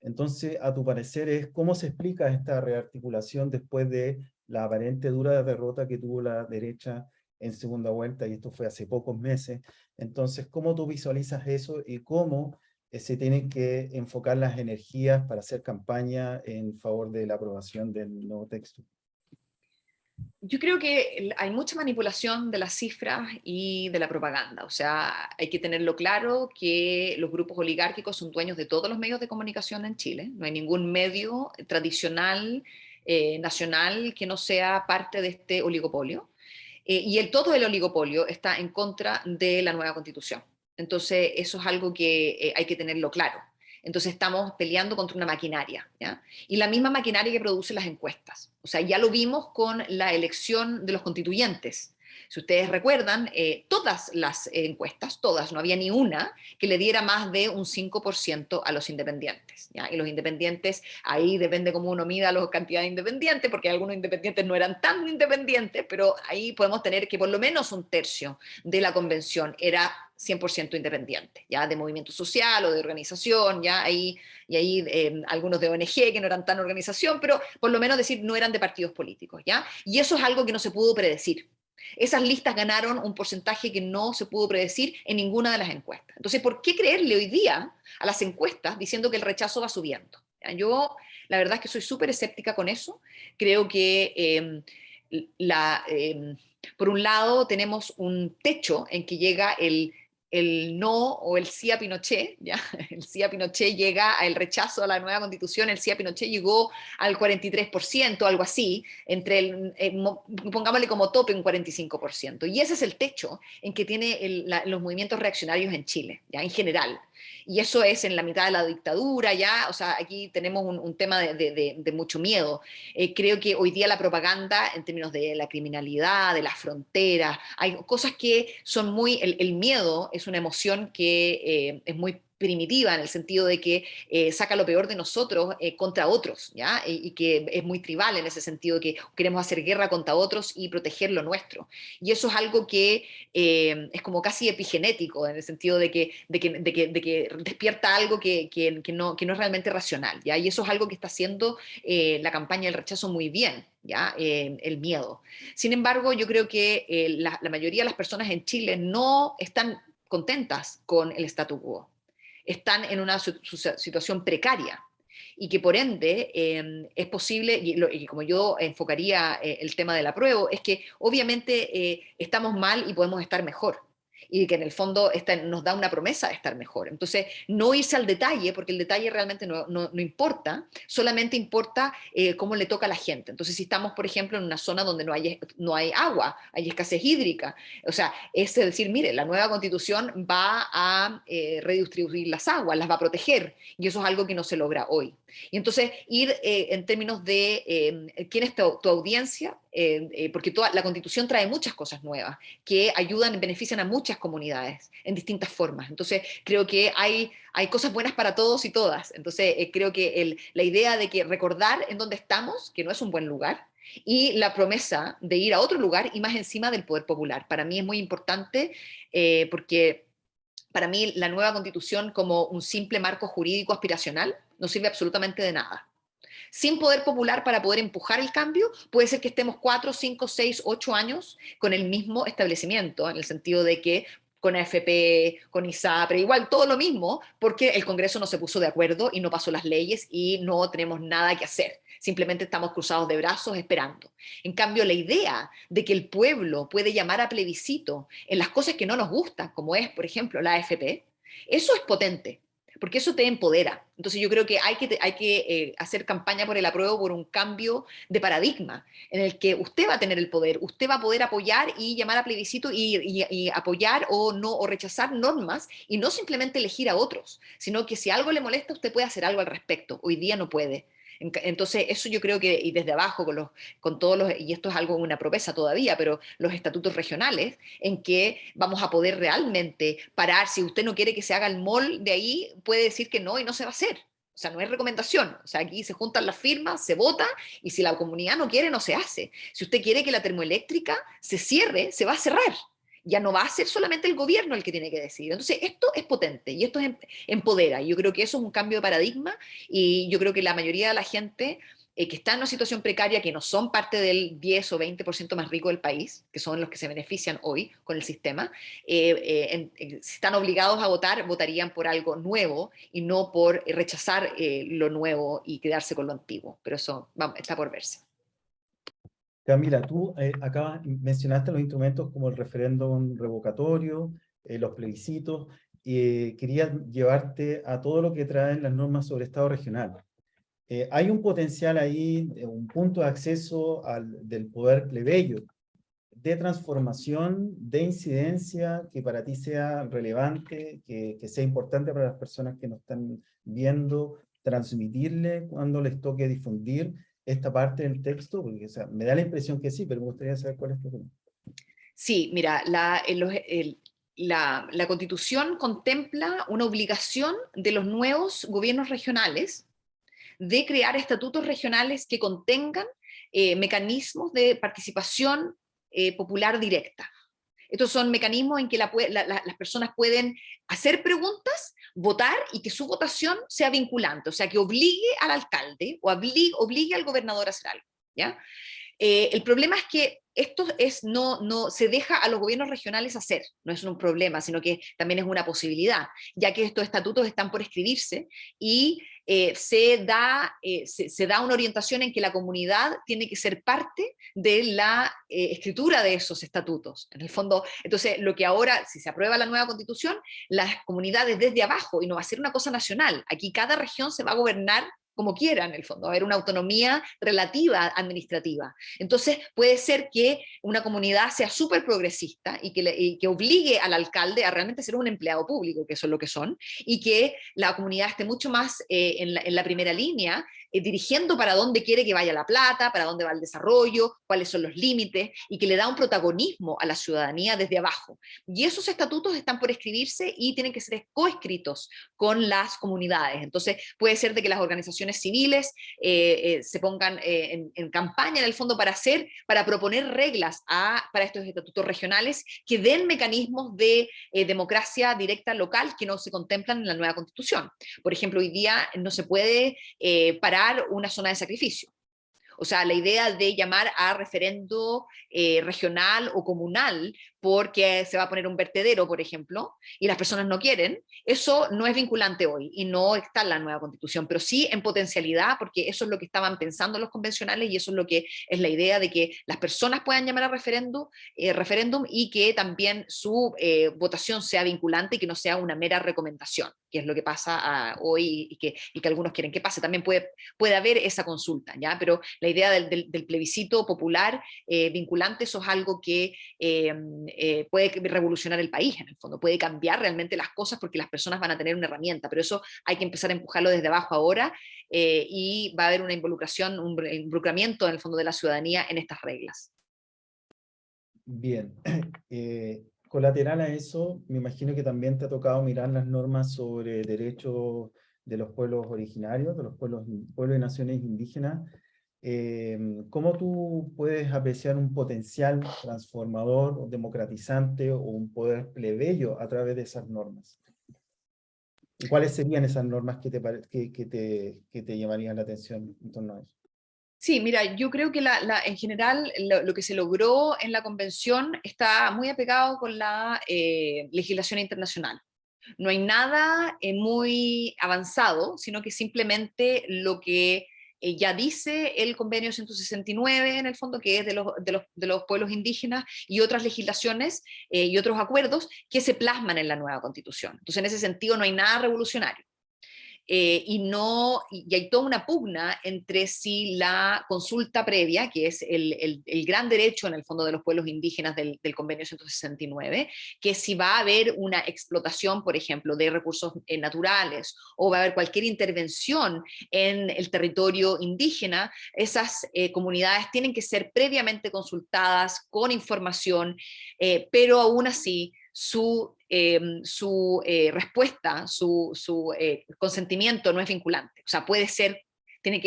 Entonces, a tu parecer, ¿cómo se explica esta rearticulación después de la aparente dura derrota que tuvo la derecha en segunda vuelta, y esto fue hace pocos meses? Entonces, ¿cómo tú visualizas eso y cómo se tienen que enfocar las energías para hacer campaña en favor de la aprobación del nuevo texto? Yo creo que hay mucha manipulación de las cifras y de la propaganda. O sea, hay que tenerlo claro que los grupos oligárquicos son dueños de todos los medios de comunicación en Chile. No hay ningún medio tradicional, nacional, que no sea parte de este oligopolio. Y todo el oligopolio está en contra de la nueva Constitución. Entonces, eso es algo que hay que tenerlo claro. Entonces estamos peleando contra una maquinaria, ¿ya? Y la misma maquinaria que produce las encuestas. O sea, ya lo vimos con la elección de los constituyentes. Si ustedes recuerdan, todas las encuestas, todas, no había ni una que le diera más de un 5% a los independientes, ¿ya? Y los independientes, ahí depende cómo uno mida la cantidad de independientes, porque algunos independientes no eran tan independientes, pero ahí podemos tener que por lo menos un tercio de la convención era 100% independiente, ya de movimiento social o de organización, ya ahí, y ahí algunos de ONG que no eran tan organización, pero por lo menos decir no eran de partidos políticos, ya, y eso es algo que no se pudo predecir. Esas listas ganaron un porcentaje que no se pudo predecir en ninguna de las encuestas. Entonces, ¿por qué creerle hoy día a las encuestas diciendo que el rechazo va subiendo? Yo, la verdad es que soy súper escéptica con eso. Creo que por un lado tenemos un techo en que llega el no o el sí a Pinochet, ¿ya? El sí a Pinochet llega al rechazo a la nueva constitución, el sí a Pinochet llegó al 43%, algo así, pongámosle como tope un 45%, y ese es el techo en que tiene los movimientos reaccionarios en Chile, ¿ya? En general, y eso es en la mitad de la dictadura, ya, o sea, aquí tenemos un tema de mucho miedo. Creo que hoy día la propaganda, en términos de la criminalidad, de las fronteras, hay cosas que son muy, el miedo es una emoción que es muy primitiva en el sentido de que saca lo peor de nosotros contra otros, ¿ya? Y que es muy tribal en ese sentido, que queremos hacer guerra contra otros y proteger lo nuestro. Y eso es algo que es como casi epigenético, en el sentido de que despierta algo que no es realmente racional, ¿ya? Y eso es algo que está haciendo la campaña del rechazo muy bien, ¿ya? El miedo. Sin embargo, yo creo que la mayoría de las personas en Chile no están contentas con el statu quo, están en una situación precaria, y que por ende es posible, y como yo enfocaría el tema del apruebo, es que obviamente estamos mal y podemos estar mejor. y que en el fondo nos da una promesa de estar mejor. Entonces, no irse al detalle, porque el detalle realmente no importa, solamente importa cómo le toca a la gente. Entonces, si estamos, por ejemplo, en una zona donde no hay agua, hay escasez hídrica, o sea, es decir, mire, la nueva constitución va a redistribuir las aguas, las va a proteger, y eso es algo que no se logra hoy. Y entonces, ir en términos de quién es tu audiencia, porque la Constitución trae muchas cosas nuevas que ayudan y benefician a muchas comunidades en distintas formas. Entonces, creo que hay cosas buenas para todos y todas. Entonces, creo que la idea de que recordar en dónde estamos, que no es un buen lugar, y la promesa de ir a otro lugar y más encima del poder popular. Para mí es muy importante porque para mí la nueva Constitución como un simple marco jurídico aspiracional no sirve absolutamente de nada. Sin poder popular para poder empujar el cambio, puede ser que estemos 4, 5, 6, 8 años con el mismo establecimiento, en el sentido de que con AFP, con ISAPRE, igual todo lo mismo, porque el Congreso no se puso de acuerdo y no pasó las leyes y no tenemos nada que hacer. Simplemente estamos cruzados de brazos esperando. En cambio, la idea de que el pueblo puede llamar a plebiscito en las cosas que no nos gustan, como es, por ejemplo, la AFP, eso es potente, porque eso te empodera. Entonces yo creo que hay que hacer campaña por el apruebo, por un cambio de paradigma, en el que usted va a tener el poder, usted va a poder apoyar y llamar a plebiscito y apoyar o no o rechazar normas, y no simplemente elegir a otros, sino que si algo le molesta, usted puede hacer algo al respecto. Hoy día no puede. Entonces, eso yo creo que, y desde abajo, con todos los, y esto es algo, una promesa todavía, pero los estatutos regionales, en que vamos a poder realmente parar, si usted no quiere que se haga el mall de ahí, puede decir que no y no se va a hacer. O sea, no es recomendación. O sea, aquí se juntan las firmas, se vota, y si la comunidad no quiere, no se hace. Si usted quiere que la termoeléctrica se cierre, se va a cerrar. Ya no va a ser solamente el gobierno el que tiene que decidir. Entonces, esto es potente y esto empodera. Yo creo que eso es un cambio de paradigma, y yo creo que la mayoría de la gente que está en una situación precaria, que no son parte del 10 o 20% más rico del país, que son los que se benefician hoy con el sistema, si están obligados a votar, votarían por algo nuevo y no por rechazar lo nuevo y quedarse con lo antiguo. Pero eso está por verse. Camila, tú mencionaste los instrumentos como el referéndum revocatorio, los plebiscitos, y quería llevarte a todo lo que traen las normas sobre Estado regional. Hay un potencial ahí, un punto de acceso del poder plebeyo, de transformación, de incidencia, que para ti sea relevante, que sea importante para las personas que nos están viendo, transmitirle cuando les toque difundir esta parte del texto, porque o sea, me da la impresión que sí, pero me gustaría saber cuál es tu opinión. Sí, mira, la Constitución contempla una obligación de los nuevos gobiernos regionales de crear estatutos regionales que contengan mecanismos de participación popular directa. Estos son mecanismos en que las personas pueden hacer preguntas, votar, y que su votación sea vinculante, o sea, que obligue al alcalde o obligue al gobernador a hacer algo, ¿ya? El problema es que esto no se deja a los gobiernos regionales hacer, no es un problema, sino que también es una posibilidad, ya que estos estatutos están por escribirse, y se da una orientación en que la comunidad tiene que ser parte de la escritura de esos estatutos. En el fondo, entonces, lo que ahora, si se aprueba la nueva Constitución, las comunidades desde abajo, y no va a ser una cosa nacional, aquí cada región se va a gobernar como quiera, en el fondo, va a haber una autonomía relativa administrativa. Entonces, puede ser que una comunidad sea súper progresista y que obligue al alcalde a realmente ser un empleado público, que eso es lo que son, y que la comunidad esté mucho más en la primera línea, dirigiendo para dónde quiere que vaya la plata, para dónde va el desarrollo, cuáles son los límites, y que le da un protagonismo a la ciudadanía desde abajo. Y esos estatutos están por escribirse y tienen que ser coescritos con las comunidades. Entonces, puede ser de que las organizaciones civiles se pongan en campaña, en el fondo, para proponer reglas para estos estatutos regionales que den mecanismos de democracia directa local que no se contemplan en la nueva Constitución. Por ejemplo, hoy día no se puede parar una zona de sacrificio. O sea, la idea de llamar a referendo regional o comunal porque se va a poner un vertedero, por ejemplo, y las personas no quieren, eso no es vinculante hoy y no está en la nueva constitución, pero sí en potencialidad, porque eso es lo que estaban pensando los convencionales y eso es lo que es la idea de que las personas puedan llamar a referéndum y que también su votación sea vinculante y que no sea una mera recomendación, que es lo que pasa hoy y que algunos quieren que pase. También puede haber esa consulta, ¿ya? Pero la idea del plebiscito popular vinculante, eso es algo que puede revolucionar el país, en el fondo, puede cambiar realmente las cosas porque las personas van a tener una herramienta, pero eso hay que empezar a empujarlo desde abajo ahora y va a haber una involucración, un involucramiento en el fondo de la ciudadanía en estas reglas. Bien, colateral a eso, me imagino que también te ha tocado mirar las normas sobre derechos de los pueblos originarios, de los pueblos y naciones indígenas. ¿Cómo tú puedes apreciar un potencial transformador o democratizante o un poder plebeyo a través de esas normas? ¿Y cuáles serían esas normas que te llamarían la atención en torno a eso? Sí, mira, yo creo que en general lo que se logró en la convención está muy apegado con la legislación internacional. No hay nada muy avanzado, sino que simplemente lo que ya dice el convenio 169, en el fondo, que es de los pueblos indígenas, y otras legislaciones y otros acuerdos que se plasman en la nueva constitución. Entonces, en ese sentido, no hay nada revolucionario. Y hay toda una pugna entre si la consulta previa, que es el gran derecho en el fondo de los pueblos indígenas del convenio 169, que si va a haber una explotación, por ejemplo, de recursos naturales, o va a haber cualquier intervención en el territorio indígena, esas comunidades tienen que ser previamente consultadas con información, pero aún así su respuesta, su consentimiento no es vinculante. O sea, puede ser,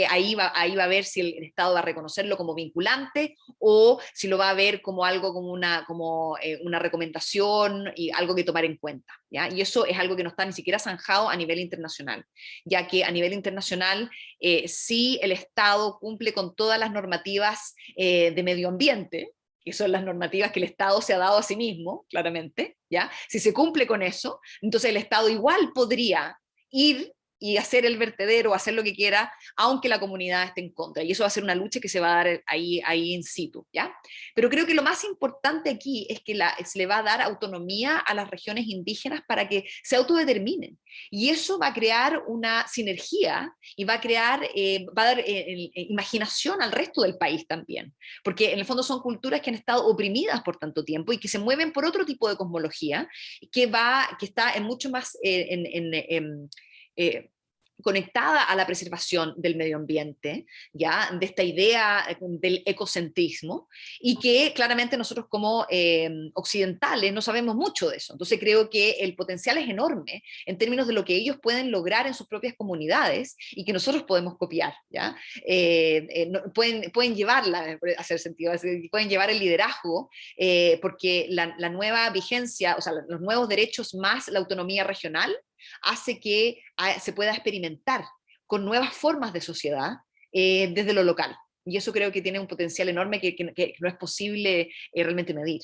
ahí va a ver si el Estado va a reconocerlo como vinculante o si lo va a ver como algo, como una recomendación y algo que tomar en cuenta, ¿ya? Y eso es algo que no está ni siquiera zanjado a nivel internacional, ya que a nivel internacional sí el Estado cumple con todas las normativas de medio ambiente, que son las normativas que el Estado se ha dado a sí mismo, claramente, ¿ya? Si se cumple con eso, entonces el Estado igual podría ir y hacer el vertedero, hacer lo que quiera, aunque la comunidad esté en contra. Y eso va a ser una lucha que se va a dar ahí in situ, ¿ya? Pero creo que lo más importante aquí es que se le va a dar autonomía a las regiones indígenas para que se autodeterminen. Y eso va a crear una sinergia y va a dar imaginación al resto del país también. Porque en el fondo son culturas que han estado oprimidas por tanto tiempo y que se mueven por otro tipo de cosmología que está en mucho más conectada a la preservación del medio ambiente, ¿ya? De esta idea del ecocentrismo, y que claramente nosotros como occidentales no sabemos mucho de eso. Entonces creo que el potencial es enorme en términos de lo que ellos pueden lograr en sus propias comunidades y que nosotros podemos copiar, ¿ya? Pueden llevarla, hacer sentido, pueden llevar el liderazgo, porque la nueva vigencia, o sea, los nuevos derechos más la autonomía regional, hace que se pueda experimentar con nuevas formas de sociedad desde lo local. Y eso creo que tiene un potencial enorme que no es posible realmente medir.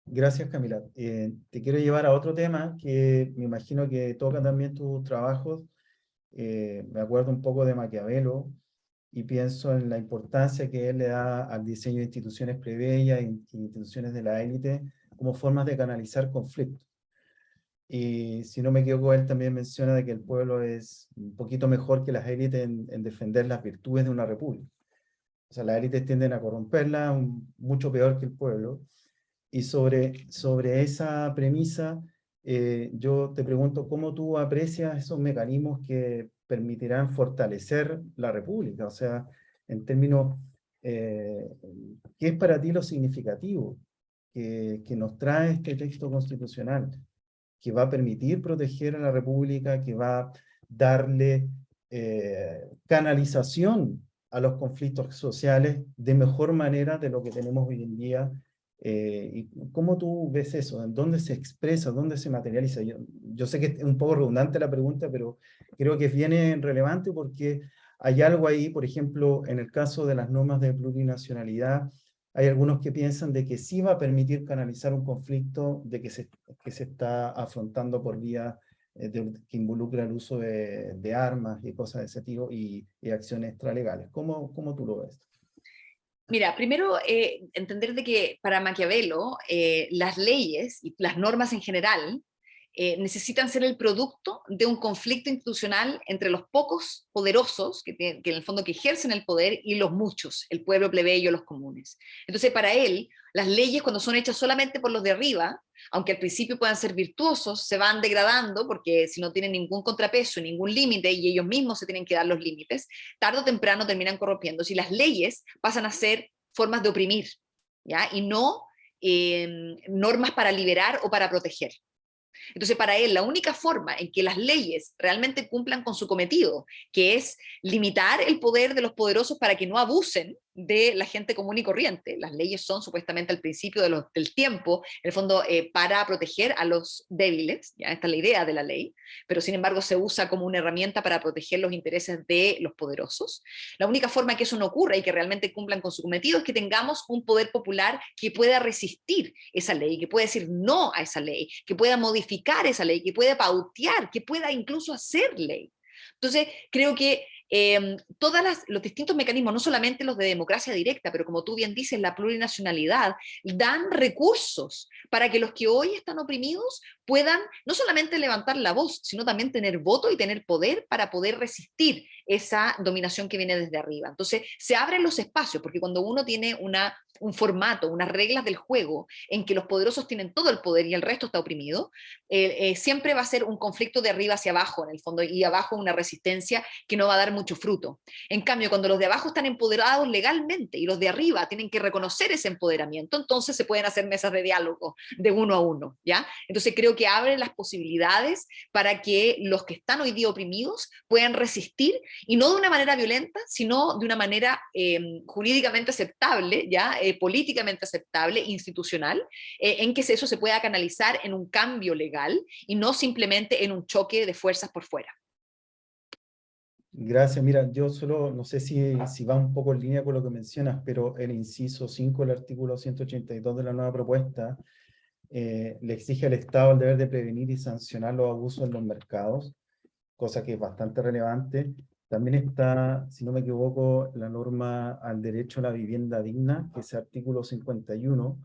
Gracias, Camila. Te quiero llevar a otro tema que me imagino que toca también tus trabajos. Me acuerdo un poco de Maquiavelo y pienso en la importancia que él le da al diseño de instituciones plebeyas e instituciones de la élite como formas de canalizar conflictos. Y si no me equivoco, él también menciona de que el pueblo es un poquito mejor que las élites en defender las virtudes de una república. O sea, las élites tienden a corromperla, mucho peor que el pueblo. Y sobre esa premisa, yo te pregunto, ¿cómo tú aprecias esos mecanismos que permitirán fortalecer la república? O sea, en términos, ¿qué es para ti lo significativo que nos trae este texto constitucional, que va a permitir proteger a la república, que va a darle canalización a los conflictos sociales de mejor manera de lo que tenemos hoy en día? ¿Y cómo tú ves eso? ¿En dónde se expresa? ¿Dónde se materializa? Yo sé que es un poco redundante la pregunta, pero creo que es bien relevante porque hay algo ahí, por ejemplo, en el caso de las normas de plurinacionalidad, hay algunos que piensan de que sí va a permitir canalizar un conflicto que se está afrontando por vía que involucra el uso de armas y cosas de ese tipo y acciones extralegales. ¿Cómo tú lo ves? Mira, primero entender de que para Maquiavelo las leyes y las normas en general necesitan ser el producto de un conflicto institucional entre los pocos poderosos, que en el fondo que ejercen el poder, y los muchos, el pueblo plebeyo, los comunes. Entonces, para él, las leyes cuando son hechas solamente por los de arriba, aunque al principio puedan ser virtuosos, se van degradando porque si no tienen ningún contrapeso, ningún límite, y ellos mismos se tienen que dar los límites, tarde o temprano terminan corrompiendo. Si las leyes pasan a ser formas de oprimir, ¿ya? Y no normas para liberar o para proteger. Entonces, para él, la única forma en que las leyes realmente cumplan con su cometido, que es limitar el poder de los poderosos para que no abusen de la gente común y corriente. Las leyes son supuestamente al principio del tiempo, en el fondo, para proteger a los débiles, ya esta es la idea de la ley, pero sin embargo se usa como una herramienta para proteger los intereses de los poderosos. La única forma que eso no ocurra y que realmente cumplan con su cometido es que tengamos un poder popular que pueda resistir esa ley, que pueda decir no a esa ley, que pueda modificar esa ley, que pueda pautear, que pueda incluso hacer ley. Entonces, creo que todos los distintos mecanismos, no solamente los de democracia directa, pero como tú bien dices, la plurinacionalidad, dan recursos para que los que hoy están oprimidos puedan no solamente levantar la voz, sino también tener voto y tener poder para poder resistir esa dominación que viene desde arriba. Entonces, se abren los espacios, porque cuando uno tiene un formato, unas reglas del juego en que los poderosos tienen todo el poder y el resto está oprimido, siempre va a ser un conflicto de arriba hacia abajo, en el fondo, y abajo una resistencia que no va a dar mucho fruto. En cambio, cuando los de abajo están empoderados legalmente y los de arriba tienen que reconocer ese empoderamiento, entonces se pueden hacer mesas de diálogo de uno a uno, ¿ya? Entonces creo que abre las posibilidades para que los que están hoy día oprimidos puedan resistir, y no de una manera violenta, sino de una manera jurídicamente aceptable, ¿ya? Políticamente aceptable, institucional, en que eso se pueda canalizar en un cambio legal y no simplemente en un choque de fuerzas por fuera. Gracias. Mira, yo solo no sé si va un poco en línea con lo que mencionas, pero el inciso 5 del artículo 182 de la nueva propuesta le exige al Estado el deber de prevenir y sancionar los abusos en los mercados, cosa que es bastante relevante. También está, si no me equivoco, la norma al derecho a la vivienda digna, que es el artículo 51.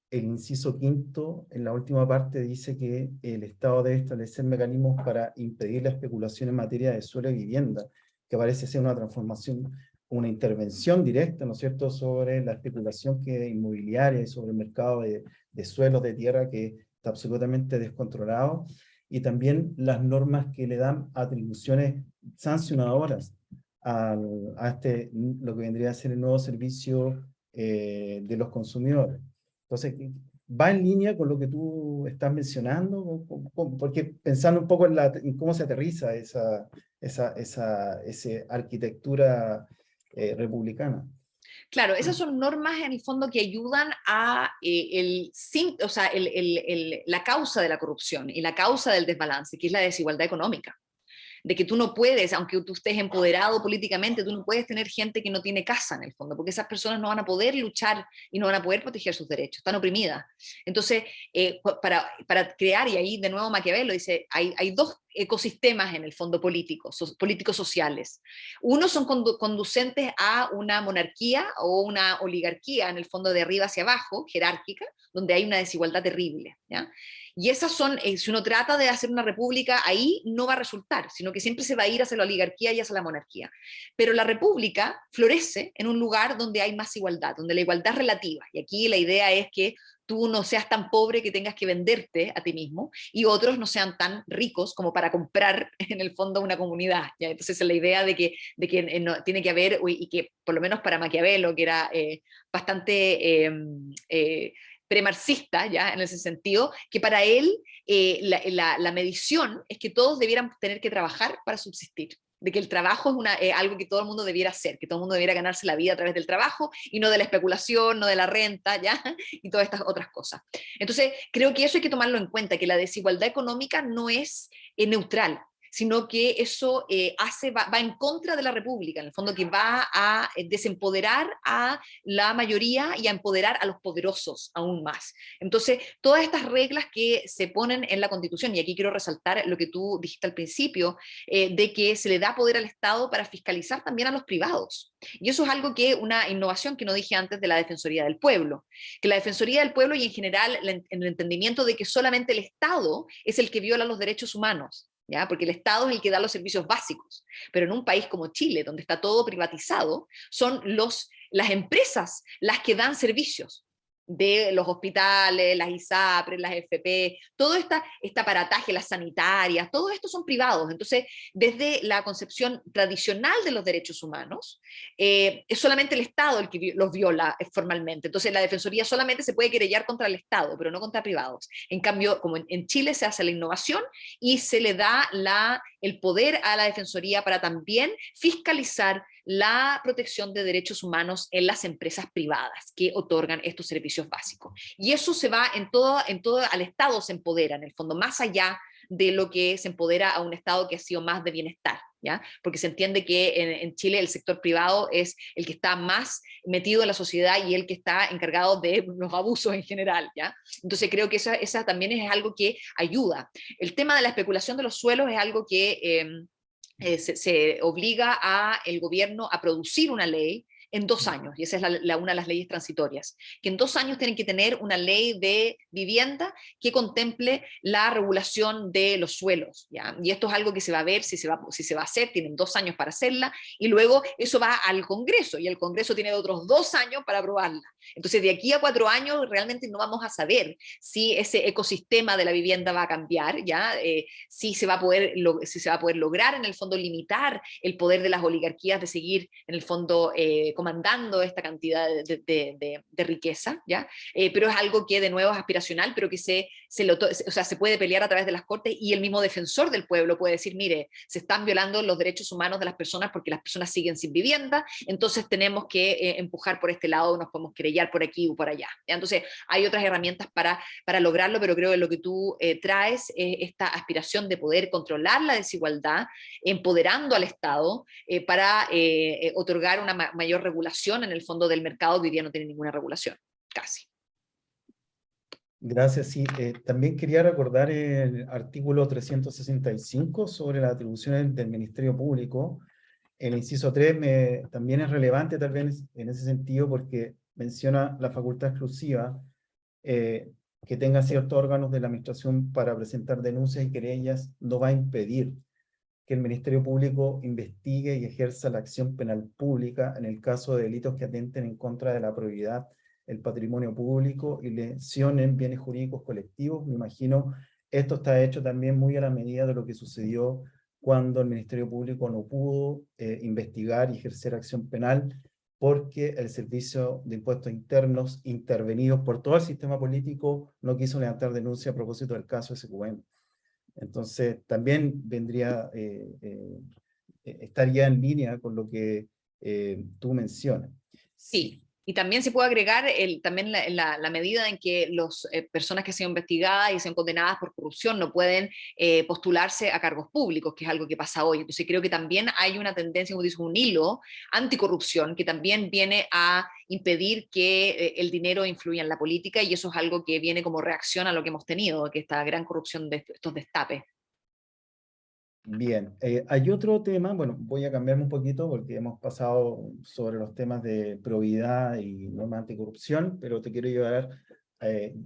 El inciso 5, en la última parte, dice que el Estado debe establecer mecanismos para impedir la especulación en materia de suelo y vivienda, que parece ser una transformación, una intervención directa, ¿no es cierto?, sobre la especulación inmobiliaria y sobre el mercado de suelos, de tierra, que está absolutamente descontrolado, y también las normas que le dan atribuciones sancionadoras a lo que vendría a ser el nuevo servicio de los consumidores. Entonces, va en línea con lo que tú estás mencionando, porque pensando un poco en cómo se aterriza esa arquitectura republicana. Claro, esas son normas en el fondo que ayudan a la causa de la corrupción y la causa del desbalance, que es la desigualdad económica. De que tú no puedes, aunque tú estés empoderado políticamente, tú no puedes tener gente que no tiene casa en el fondo, porque esas personas no van a poder luchar y no van a poder proteger sus derechos, están oprimidas. Entonces, para crear, y ahí de nuevo Maquiavelo dice, hay dos ecosistemas en el fondo políticos sociales. Unos son conducentes a una monarquía o una oligarquía, en el fondo de arriba hacia abajo, jerárquica, donde hay una desigualdad terrible, ¿ya? Y esas son, si uno trata de hacer una república, ahí no va a resultar, sino que siempre se va a ir hacia la oligarquía y hacia la monarquía. Pero la república florece en un lugar donde hay más igualdad, donde la igualdad es relativa. Y aquí la idea es que tú no seas tan pobre que tengas que venderte a ti mismo y otros no sean tan ricos como para comprar en el fondo una comunidad, ¿ya? Entonces la idea de que no, tiene que haber, y que por lo menos para Maquiavelo, que era bastante premarxista, ya en ese sentido, que para él la medición es que todos debieran tener que trabajar para subsistir, de que el trabajo es algo que todo el mundo debiera hacer, que todo el mundo debiera ganarse la vida a través del trabajo y no de la especulación, no de la renta, ¿ya? Y todas estas otras cosas. Entonces, creo que eso hay que tomarlo en cuenta, que la desigualdad económica no es neutral, sino que eso va en contra de la República, en el fondo que va a desempoderar a la mayoría y a empoderar a los poderosos aún más. Entonces, todas estas reglas que se ponen en la Constitución, y aquí quiero resaltar lo que tú dijiste al principio, de que se le da poder al Estado para fiscalizar también a los privados. Y eso es algo que, una innovación que no dije antes de la Defensoría del Pueblo, que la Defensoría del Pueblo y en general en el entendimiento de que solamente el Estado es el que viola los derechos humanos, ¿ya? Porque el Estado es el que da los servicios básicos, pero en un país como Chile, donde está todo privatizado, son las empresas las que dan servicios de los hospitales, las ISAPRES, las FP, todo este aparataje, las sanitarias, todo esto son privados. Entonces, desde la concepción tradicional de los derechos humanos, es solamente el Estado el que los viola formalmente. Entonces, la Defensoría solamente se puede querellar contra el Estado, pero no contra privados. En cambio, como en Chile se hace la innovación y se le da el poder a la Defensoría para también fiscalizar la protección de derechos humanos en las empresas privadas que otorgan estos servicios básicos. Y eso se va en todo, al Estado se empodera, en el fondo, más allá de lo que se empodera a un Estado que ha sido más de bienestar, ¿ya? Porque se entiende que en Chile el sector privado es el que está más metido en la sociedad y el que está encargado de los abusos en general, ¿ya? Entonces creo que esa también es algo que ayuda. El tema de la especulación de los suelos es algo que se obliga al gobierno a producir una ley en 2 años, y esa es una de las leyes transitorias, que en 2 años tienen que tener una ley de vivienda que contemple la regulación de los suelos, ¿ya? Y esto es algo que se va a ver si se va a hacer, tienen 2 años para hacerla, y luego eso va al Congreso, y el Congreso tiene otros 2 años para aprobarla. Entonces, de aquí a 4 años realmente no vamos a saber si ese ecosistema de la vivienda va a cambiar, ¿ya? Si se va a poder lograr en el fondo limitar el poder de las oligarquías de seguir en el fondo comandando esta cantidad de riqueza, ¿ya? Pero es algo que de nuevo es aspiracional, pero que se puede pelear a través de las cortes, y el mismo defensor del pueblo puede decir, mire, se están violando los derechos humanos de las personas porque las personas siguen sin vivienda, entonces tenemos que empujar por este lado, nos podemos querellar por aquí o por allá, ¿ya? Entonces hay otras herramientas para lograrlo, pero creo que lo que tú traes es esta aspiración de poder controlar la desigualdad, empoderando al Estado para otorgar una mayor regulación en el fondo del mercado, que hoy día no tiene ninguna regulación, casi. Gracias, sí. También quería recordar el artículo 365 sobre las atribuciones del Ministerio Público. El inciso 3 también es relevante tal vez en ese sentido porque menciona la facultad exclusiva que tenga ciertos órganos de la administración para presentar denuncias y querellas, no va a impedir que el Ministerio Público investigue y ejerza la acción penal pública en el caso de delitos que atenten en contra de la probidad, el patrimonio público y lesionen bienes jurídicos colectivos. Me imagino esto está hecho también muy a la medida de lo que sucedió cuando el Ministerio Público no pudo investigar y ejercer acción penal porque el Servicio de Impuestos Internos, intervenido por todo el sistema político, no quiso levantar denuncia a propósito del caso SQM. Entonces, también estaría en línea con lo que tú mencionas. Sí, y también se puede agregar también la medida en que las personas que sean investigadas y sean condenadas por corrupción no pueden postularse a cargos públicos, que es algo que pasa hoy. Entonces creo que también hay una tendencia, como dices, un hilo anticorrupción que también viene a impedir que el dinero influya en la política, y eso es algo que viene como reacción a lo que hemos tenido, que esta gran corrupción de estos destapes. Bien, hay otro tema, bueno, voy a cambiarme un poquito porque hemos pasado sobre los temas de probidad y norma anticorrupción, pero te quiero llevar,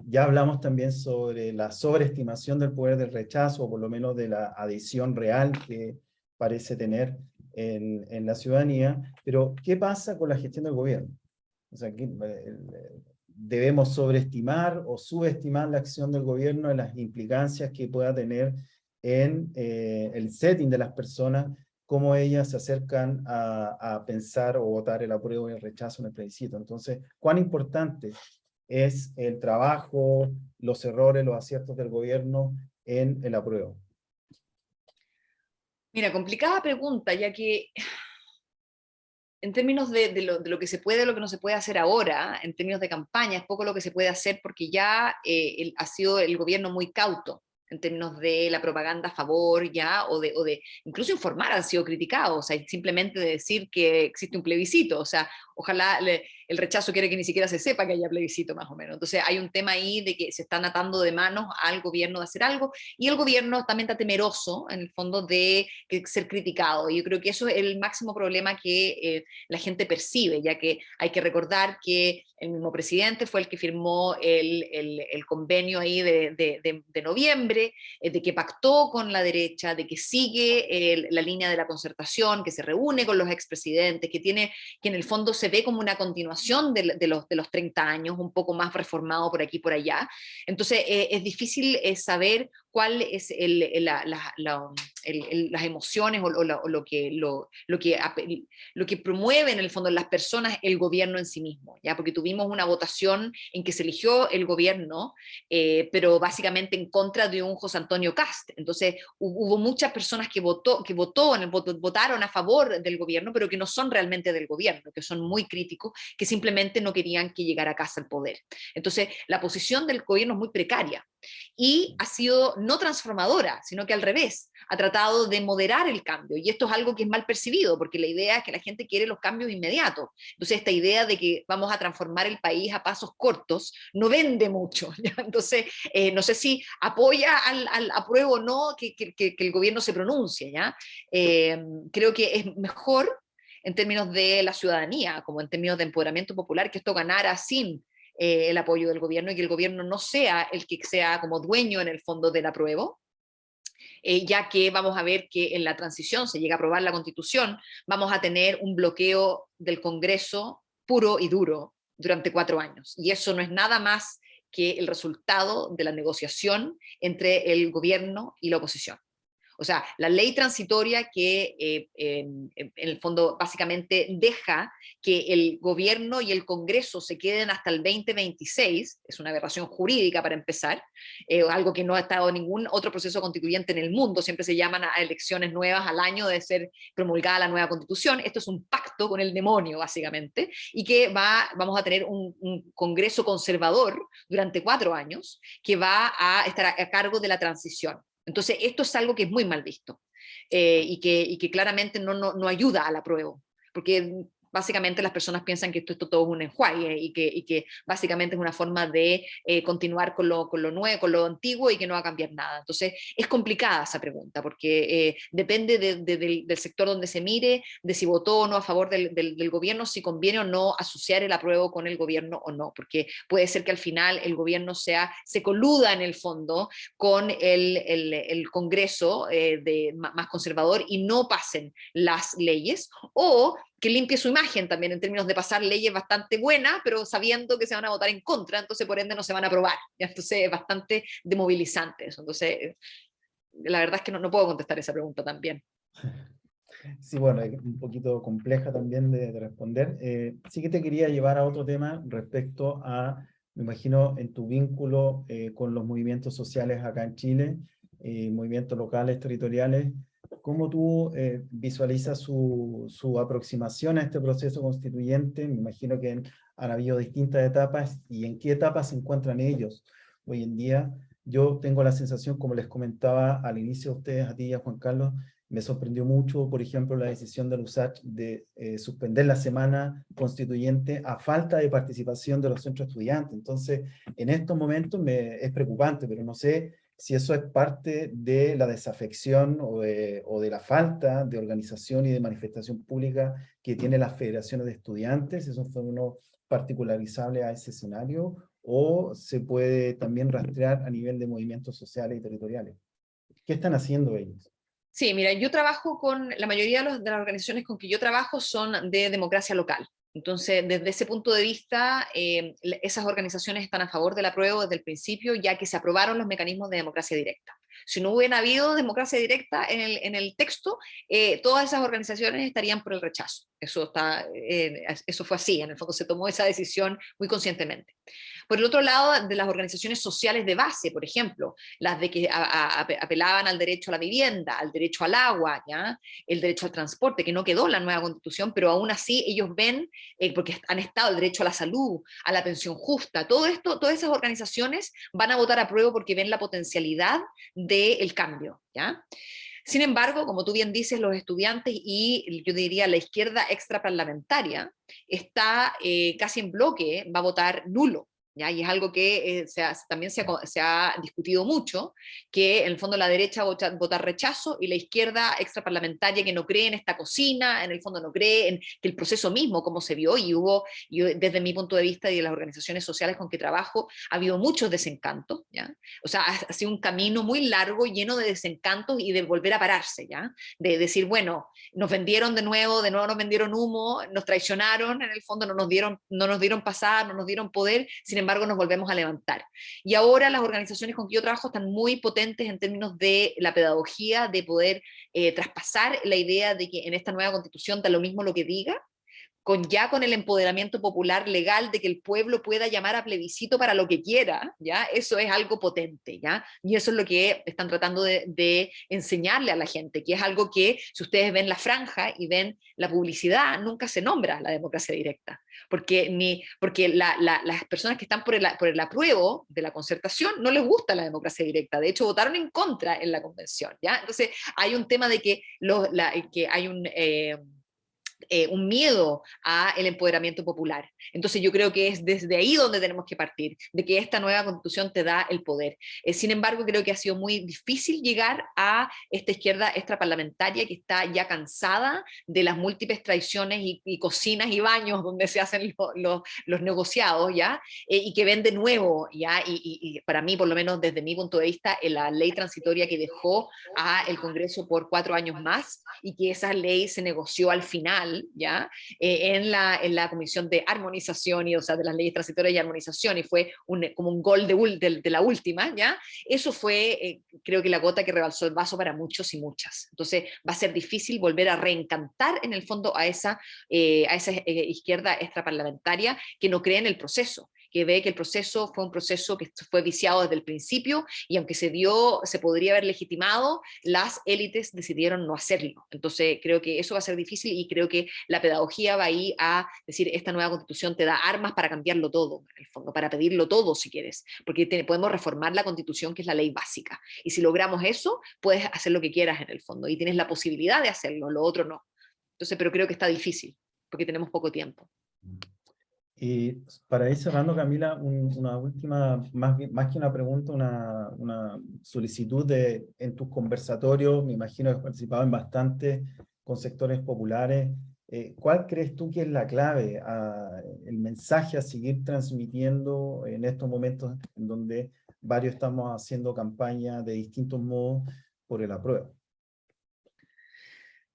ya hablamos también sobre la sobreestimación del poder del rechazo, o por lo menos de la adhesión real que parece tener en la ciudadanía, pero ¿qué pasa con la gestión del gobierno? O sea, ¿debemos sobreestimar o subestimar la acción del gobierno en las implicancias que pueda tener en el setting de las personas, cómo ellas se acercan a pensar o votar el apruebo y el rechazo en el plebiscito? Entonces, ¿cuán importante es el trabajo, los errores, los aciertos del gobierno en el apruebo? Mira, complicada pregunta, ya que en términos de lo que se puede, lo que no se puede hacer ahora, en términos de campaña, es poco lo que se puede hacer porque ya ha sido el gobierno muy cauto en términos de la propaganda a favor ya, o de incluso informar han sido criticados, o sea, simplemente de decir que existe un plebiscito, o sea, ojalá el rechazo quiere que ni siquiera se sepa que haya plebiscito más o menos. Entonces hay un tema ahí de que se están atando de manos al gobierno de hacer algo, y el gobierno también está temeroso, en el fondo, de ser criticado. Y yo creo que eso es el máximo problema que la gente percibe, ya que hay que recordar que el mismo presidente fue el que firmó el convenio ahí de noviembre, de que pactó con la derecha, de que sigue la línea de la concertación, que se reúne con los expresidentes, que en el fondo se ve como una continuación de los 30 años, un poco más reformado por aquí y por allá. Entonces es difícil saber cuál es las emociones o lo que promueve en el fondo en las personas el gobierno en sí mismo, ¿ya? Porque tuvimos una votación en que se eligió el gobierno, pero básicamente en contra de un José Antonio Kast. Entonces hubo muchas personas que votaron a favor del gobierno, pero que no son realmente del gobierno, que son muy críticos, que simplemente no querían que llegara a Kast al poder. Entonces la posición del gobierno es muy precaria, y ha sido no transformadora, sino que al revés, ha tratado de moderar el cambio, y esto es algo que es mal percibido, porque la idea es que la gente quiere los cambios inmediatos. Entonces esta idea de que vamos a transformar el país a pasos cortos no vende mucho, ¿ya? Entonces no sé si apoya al apruebo o no que el gobierno se pronuncie, ¿ya? Creo que es mejor en términos de la ciudadanía, como en términos de empoderamiento popular, que esto ganara sin el apoyo del gobierno, y que el gobierno no sea el que sea como dueño en el fondo del apruebo, ya que vamos a ver que en la transición, se llega a aprobar la Constitución, vamos a tener un bloqueo del Congreso puro y duro durante 4 años, y eso no es nada más que el resultado de la negociación entre el gobierno y la oposición. O sea, la ley transitoria que en el fondo básicamente deja que el gobierno y el Congreso se queden hasta el 2026, es una aberración jurídica para empezar, algo que no ha estado en ningún otro proceso constituyente en el mundo, siempre se llaman a elecciones nuevas al año de ser promulgada la nueva constitución. Esto es un pacto con el demonio básicamente, y que vamos a tener un Congreso conservador durante 4 años que va a estar a cargo de la transición. Entonces, esto es algo que es muy mal visto, y que claramente no ayuda al apruebo, porque básicamente las personas piensan que esto todo es un enjuague, y que básicamente es una forma de continuar con lo nuevo, con lo antiguo, y que no va a cambiar nada. Entonces es complicada esa pregunta, porque depende del sector donde se mire, de si votó o no a favor del gobierno, si conviene o no asociar el apruebo con el gobierno o no, porque puede ser que al final el gobierno se coluda en el fondo con el Congreso más conservador, y no pasen las leyes, o que limpie su imagen también en términos de pasar leyes bastante buenas, pero sabiendo que se van a votar en contra, entonces por ende no se van a aprobar. ¿Ya? Entonces es bastante demovilizante eso. Entonces, la verdad es que no puedo contestar esa pregunta también. Sí, bueno, es un poquito compleja también de responder. Sí que te quería llevar a otro tema respecto a, me imagino, en tu vínculo con los movimientos sociales acá en Chile, movimientos locales, territoriales. ¿Cómo tú visualizas su aproximación a este proceso constituyente? Me imagino que han habido distintas etapas, y en qué etapas se encuentran ellos hoy en día. Yo tengo la sensación, como les comentaba al inicio a ustedes, a ti y a Juan Carlos, me sorprendió mucho, por ejemplo, la decisión del USACH de suspender la semana constituyente a falta de participación de los centros estudiantes. Entonces, en estos momentos es preocupante, pero no sé si eso es parte de la desafección o de la falta de organización y de manifestación pública que tienen las federaciones de estudiantes, eso fue uno particularizable a ese escenario, o se puede también rastrear a nivel de movimientos sociales y territoriales. ¿Qué están haciendo ellos? Sí, mira, yo trabajo con, la mayoría de las organizaciones con que yo trabajo son de democracia local. Entonces, desde ese punto de vista, esas organizaciones están a favor del apruebo desde el principio, ya que se aprobaron los mecanismos de democracia directa. Si no hubiera habido democracia directa en el texto, todas esas organizaciones estarían por el rechazo. Eso fue así, en el fondo se tomó esa decisión muy conscientemente. Por el otro lado, de las organizaciones sociales de base, por ejemplo, las de que apelaban al derecho a la vivienda, al derecho al agua, ¿ya? El derecho al transporte, que no quedó en la nueva constitución, pero aún así ellos ven, porque han estado el derecho a la salud, a la pensión justa, todo esto, todas esas organizaciones van a votar a prueba porque ven la potencialidad del cambio, ¿ya? Sin embargo, como tú bien dices, los estudiantes y yo diría la izquierda extraparlamentaria está casi en bloque, va a votar nulo. ¿Ya? Y es algo que también se ha discutido mucho, que en el fondo la derecha vota rechazo y la izquierda extraparlamentaria que no cree en esta cocina, en el fondo no cree en que el proceso mismo, como se vio, y desde mi punto de vista y de las organizaciones sociales con que trabajo, ha habido muchos desencantos, ¿ya? O sea, ha sido un camino muy largo, lleno de desencantos y de volver a pararse, ¿ya? De decir, bueno, nos vendieron de nuevo nos vendieron humo, nos traicionaron, en el fondo no nos dieron pasar, no nos dieron poder, sin embargo nos volvemos a levantar. Y ahora las organizaciones con que yo trabajo están muy potentes en términos de la pedagogía, de poder traspasar la idea de que en esta nueva constitución da lo mismo lo que diga, con el empoderamiento popular legal de que el pueblo pueda llamar a plebiscito para lo que quiera, ¿ya? Eso es algo potente, ¿ya? Y eso es lo que están tratando de enseñarle a la gente, que es algo que, si ustedes ven la franja y ven la publicidad, nunca se nombra la democracia directa, porque las personas que están por el apruebo de la concertación no les gusta la democracia directa, de hecho votaron en contra en la convención, ¿ya? Entonces hay un tema de que, que hay un miedo al empoderamiento popular. Entonces yo creo que es desde ahí donde tenemos que partir, de que esta nueva constitución te da el poder. Sin embargo, creo que ha sido muy difícil llegar a esta izquierda extraparlamentaria que está ya cansada de las múltiples traiciones y cocinas y baños donde se hacen los negociados, ¿ya? Y que ven de nuevo, ¿ya? Y para mí, por lo menos desde mi punto de vista, la ley transitoria que dejó a el Congreso por 4 años más y que esa ley se negoció al final, ¿ya? En la Comisión de Armonización, o sea, de las leyes transitorias y armonización, y fue como un gol de la última, ¿ya? Eso fue, creo que la gota que rebalsó el vaso para muchos y muchas. Entonces va a ser difícil volver a reencantar en el fondo a esa izquierda extraparlamentaria que no cree en el proceso, que ve que el proceso fue un proceso que fue viciado desde el principio y aunque se podría haber legitimado, las élites decidieron no hacerlo. Entonces creo que eso va a ser difícil y creo que la pedagogía va ahí a decir, esta nueva constitución te da armas para cambiarlo todo, en el fondo, para pedirlo todo si quieres, porque podemos reformar la constitución que es la ley básica. Y si logramos eso, puedes hacer lo que quieras en el fondo y tienes la posibilidad de hacerlo, lo otro no. Entonces, pero creo que está difícil, porque tenemos poco tiempo. Y para ir cerrando, Camila, una última, más que una pregunta, una solicitud en tus conversatorios, me imagino que has participado en bastante con sectores populares. ¿Cuál crees tú que es la clave, el mensaje a seguir transmitiendo en estos momentos en donde varios estamos haciendo campaña de distintos modos por el apruebo?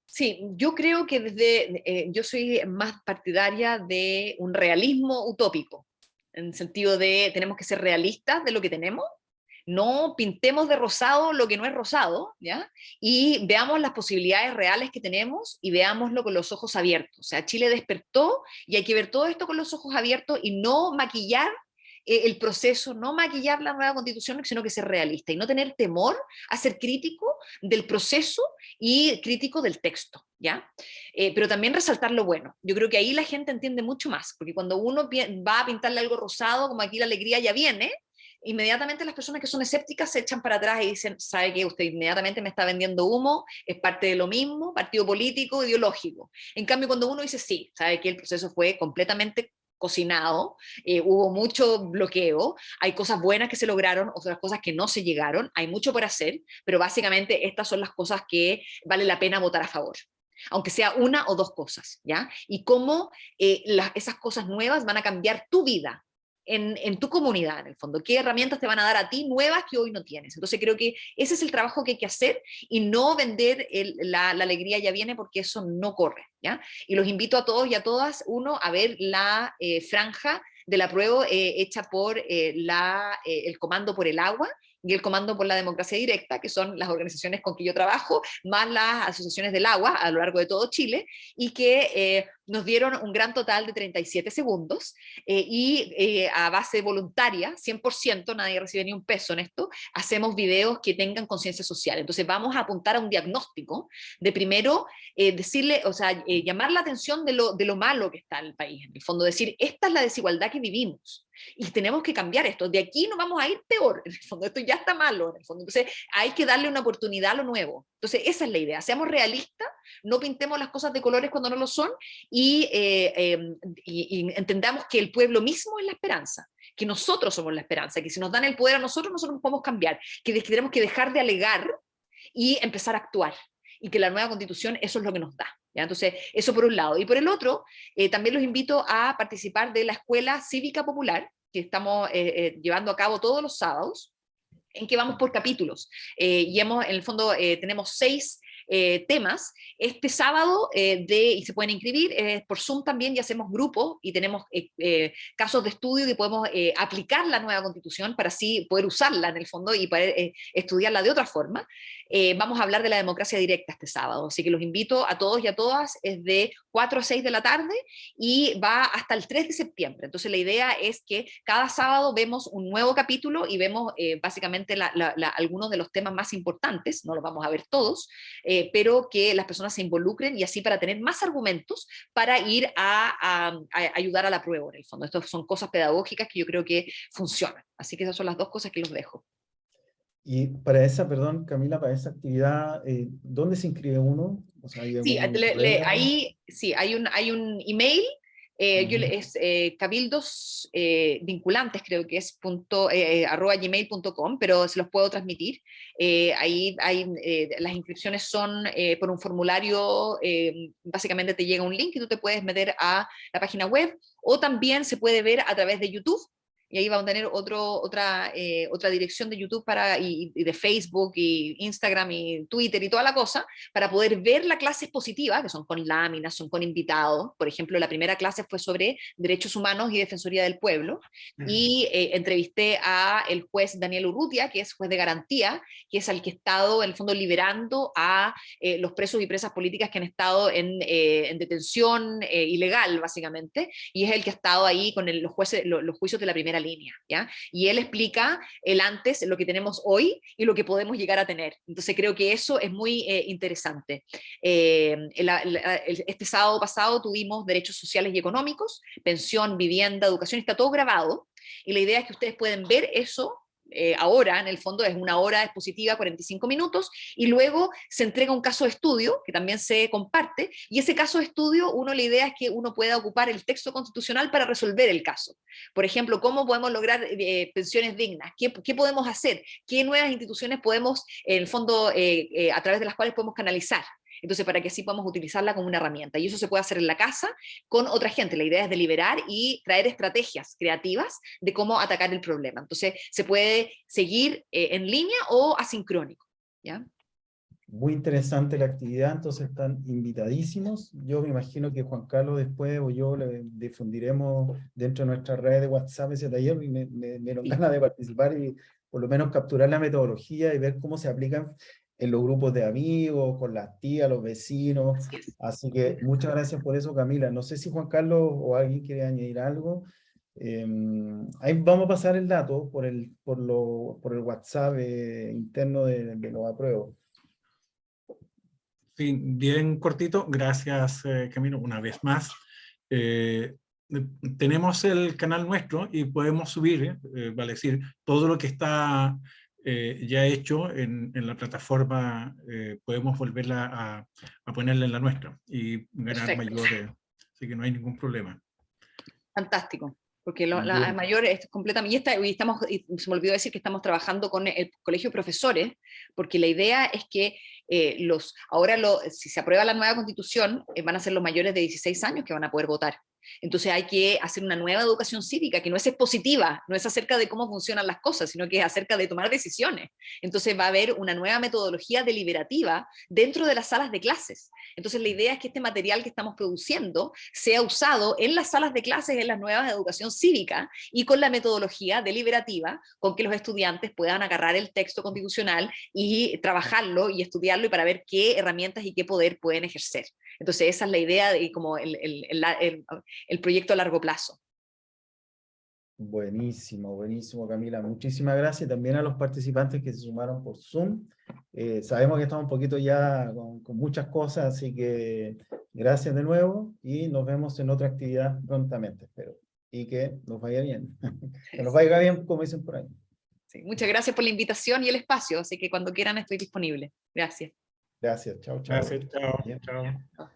Sí, yo creo que yo soy más partidaria de un realismo utópico, en el sentido de tenemos que ser realistas de lo que tenemos, no pintemos de rosado lo que no es rosado, ¿ya? Y veamos las posibilidades reales que tenemos y veámoslo con los ojos abiertos. O sea, Chile despertó y hay que ver todo esto con los ojos abiertos y no maquillar el proceso, no maquillar la nueva constitución, sino que ser realista y no tener temor a ser crítico del proceso y crítico del texto, ¿ya? Pero también resaltar lo bueno. Yo creo que ahí la gente entiende mucho más, porque cuando uno va a pintarle algo rosado, como aquí la alegría ya viene, inmediatamente las personas que son escépticas se echan para atrás y dicen, ¿sabe qué? Usted inmediatamente me está vendiendo humo, es parte de lo mismo, partido político, ideológico. En cambio, cuando uno dice, sí, ¿sabe qué? El proceso fue completamente cocinado, hubo mucho bloqueo, hay cosas buenas que se lograron, otras cosas que no se llegaron, hay mucho por hacer, pero básicamente estas son las cosas que vale la pena votar a favor, aunque sea una o dos cosas, ¿ya? Y cómo esas cosas nuevas van a cambiar tu vida, en tu comunidad, en el fondo, qué herramientas te van a dar a ti nuevas que hoy no tienes. Entonces creo que ese es el trabajo que hay que hacer y no vender la alegría ya viene, porque eso no corre, ¿ya? Y los invito a todos y a todas, uno, a ver la franja del apruebo hecha por el Comando por el Agua, y el Comando por la Democracia Directa, que son las organizaciones con que yo trabajo, más las asociaciones del agua a lo largo de todo Chile, y que nos dieron un gran total de 37 segundos, a base voluntaria, 100%, nadie recibe ni un peso en esto, hacemos videos que tengan conciencia social. Entonces vamos a apuntar a un diagnóstico de primero decirle, o sea, llamar la atención de lo malo que está en el país, en el fondo decir, esta es la desigualdad que vivimos, y tenemos que cambiar esto, de aquí no vamos a ir peor, en el fondo, esto ya está malo, en el fondo, entonces hay que darle una oportunidad a lo nuevo. Entonces esa es la idea, seamos realistas, no pintemos las cosas de colores cuando no lo son, y entendamos que el pueblo mismo es la esperanza, que nosotros somos la esperanza, que si nos dan el poder a nosotros, nosotros nos podemos cambiar, que tenemos que dejar de alegar y empezar a actuar, y que la nueva constitución eso es lo que nos da. ¿Ya? Entonces, eso por un lado. Y por el otro, también los invito a participar de la Escuela Cívica Popular, que estamos llevando a cabo todos los sábados, en que vamos por capítulos. Y en el fondo tenemos 6 temas. Este sábado, y se pueden inscribir por Zoom también, y hacemos grupos, y tenemos casos de estudio que podemos aplicar la nueva constitución para así poder usarla en el fondo y poder estudiarla de otra forma. Vamos a hablar de la democracia directa este sábado, así que los invito a todos y a todas, es de 4 a 6 de la tarde y va hasta el 3 de septiembre. Entonces la idea es que cada sábado vemos un nuevo capítulo y vemos básicamente algunos de los temas más importantes, no los vamos a ver todos, pero que las personas se involucren, y así para tener más argumentos para ir a ayudar a la prueba, en el fondo. Estas son cosas pedagógicas que yo creo que funcionan. Así que esas son las 2 cosas que los dejo. Y para esa, perdón, Camila, para esa actividad, ¿dónde se inscribe uno? O sea, ¿hay Sí, algún ahí sí, hay un email, es cabildos vinculantes, creo que es @gmail.com, pero se los puedo transmitir. Ahí las inscripciones son por un formulario, básicamente te llega un link y tú te puedes meter a la página web, o también se puede ver a través de YouTube. Y ahí vamos a tener otra dirección de YouTube y de Facebook y Instagram y Twitter y toda la cosa, para poder ver la clase expositiva, que son con láminas, son con invitados. Por ejemplo, la primera clase fue sobre derechos humanos y defensoría del pueblo, y entrevisté a el juez Daniel Urrutia, que es juez de garantía, que es el que ha estado en el fondo liberando a los presos y presas políticas que han estado en detención ilegal, básicamente, y es el que ha estado ahí con los juicios de la primera línea, ¿ya? Y él explica el antes, lo que tenemos hoy y lo que podemos llegar a tener. Entonces creo que eso es muy interesante. Este sábado pasado tuvimos derechos sociales y económicos, pensión, vivienda, educación, está todo grabado, y la idea es que ustedes pueden ver eso. Ahora, en el fondo, es una hora expositiva, 45 minutos, y luego se entrega un caso de estudio, que también se comparte, y ese caso de estudio, la idea es que uno pueda ocupar el texto constitucional para resolver el caso. Por ejemplo, ¿cómo podemos lograr pensiones dignas? ¿Qué podemos hacer? ¿Qué nuevas instituciones podemos, en el fondo, a través de las cuales podemos canalizar? Entonces, para que así podamos utilizarla como una herramienta. Y eso se puede hacer en la casa con otra gente. La idea es deliberar y traer estrategias creativas de cómo atacar el problema. Entonces, se puede seguir en línea o asincrónico, ¿ya? Muy interesante la actividad, entonces están invitadísimos. Yo me imagino que Juan Carlos después o yo le difundiremos dentro de nuestra red de WhatsApp ese taller, y me dieron ganas de participar y por lo menos capturar la metodología y ver cómo se aplican en los grupos de amigos, con las tías, los vecinos. Así que muchas gracias por eso, Camila. No sé si Juan Carlos o alguien quiere añadir algo. Ahí vamos a pasar el dato por el WhatsApp interno de los apruebos. Sí, bien cortito. Gracias, Camilo, una vez más. Tenemos el canal nuestro y podemos subir, vale decir, todo lo que está ya hecho en la plataforma, podemos volverla a ponerla en la nuestra y ganar mayor, así que no hay ningún problema. Fantástico, porque la mayor es completamente, y se me olvidó decir que estamos trabajando con el Colegio de Profesores, porque la idea es que si se aprueba la nueva constitución, van a ser los mayores de 16 años que van a poder votar. Entonces hay que hacer una nueva educación cívica, que no es expositiva, no es acerca de cómo funcionan las cosas, sino que es acerca de tomar decisiones. Entonces va a haber una nueva metodología deliberativa dentro de las salas de clases. Entonces la idea es que este material que estamos produciendo sea usado en las salas de clases, en las nuevas educación cívica, y con la metodología deliberativa, con que los estudiantes puedan agarrar el texto constitucional y trabajarlo y estudiarlo, y para ver qué herramientas y qué poder pueden ejercer. Entonces esa es la idea de como el proyecto a largo plazo. Buenísimo, buenísimo, Camila. Muchísimas gracias también a los participantes que se sumaron por Zoom. Sabemos que estamos un poquito ya con muchas cosas, así que gracias de nuevo y nos vemos en otra actividad prontamente, espero. Y que nos vaya bien. Que nos vaya bien, como dicen por ahí. Sí, muchas gracias por la invitación y el espacio, así que cuando quieran estoy disponible. Gracias. Gracias, chao, chao. Gracias, chao. Bien. Chao.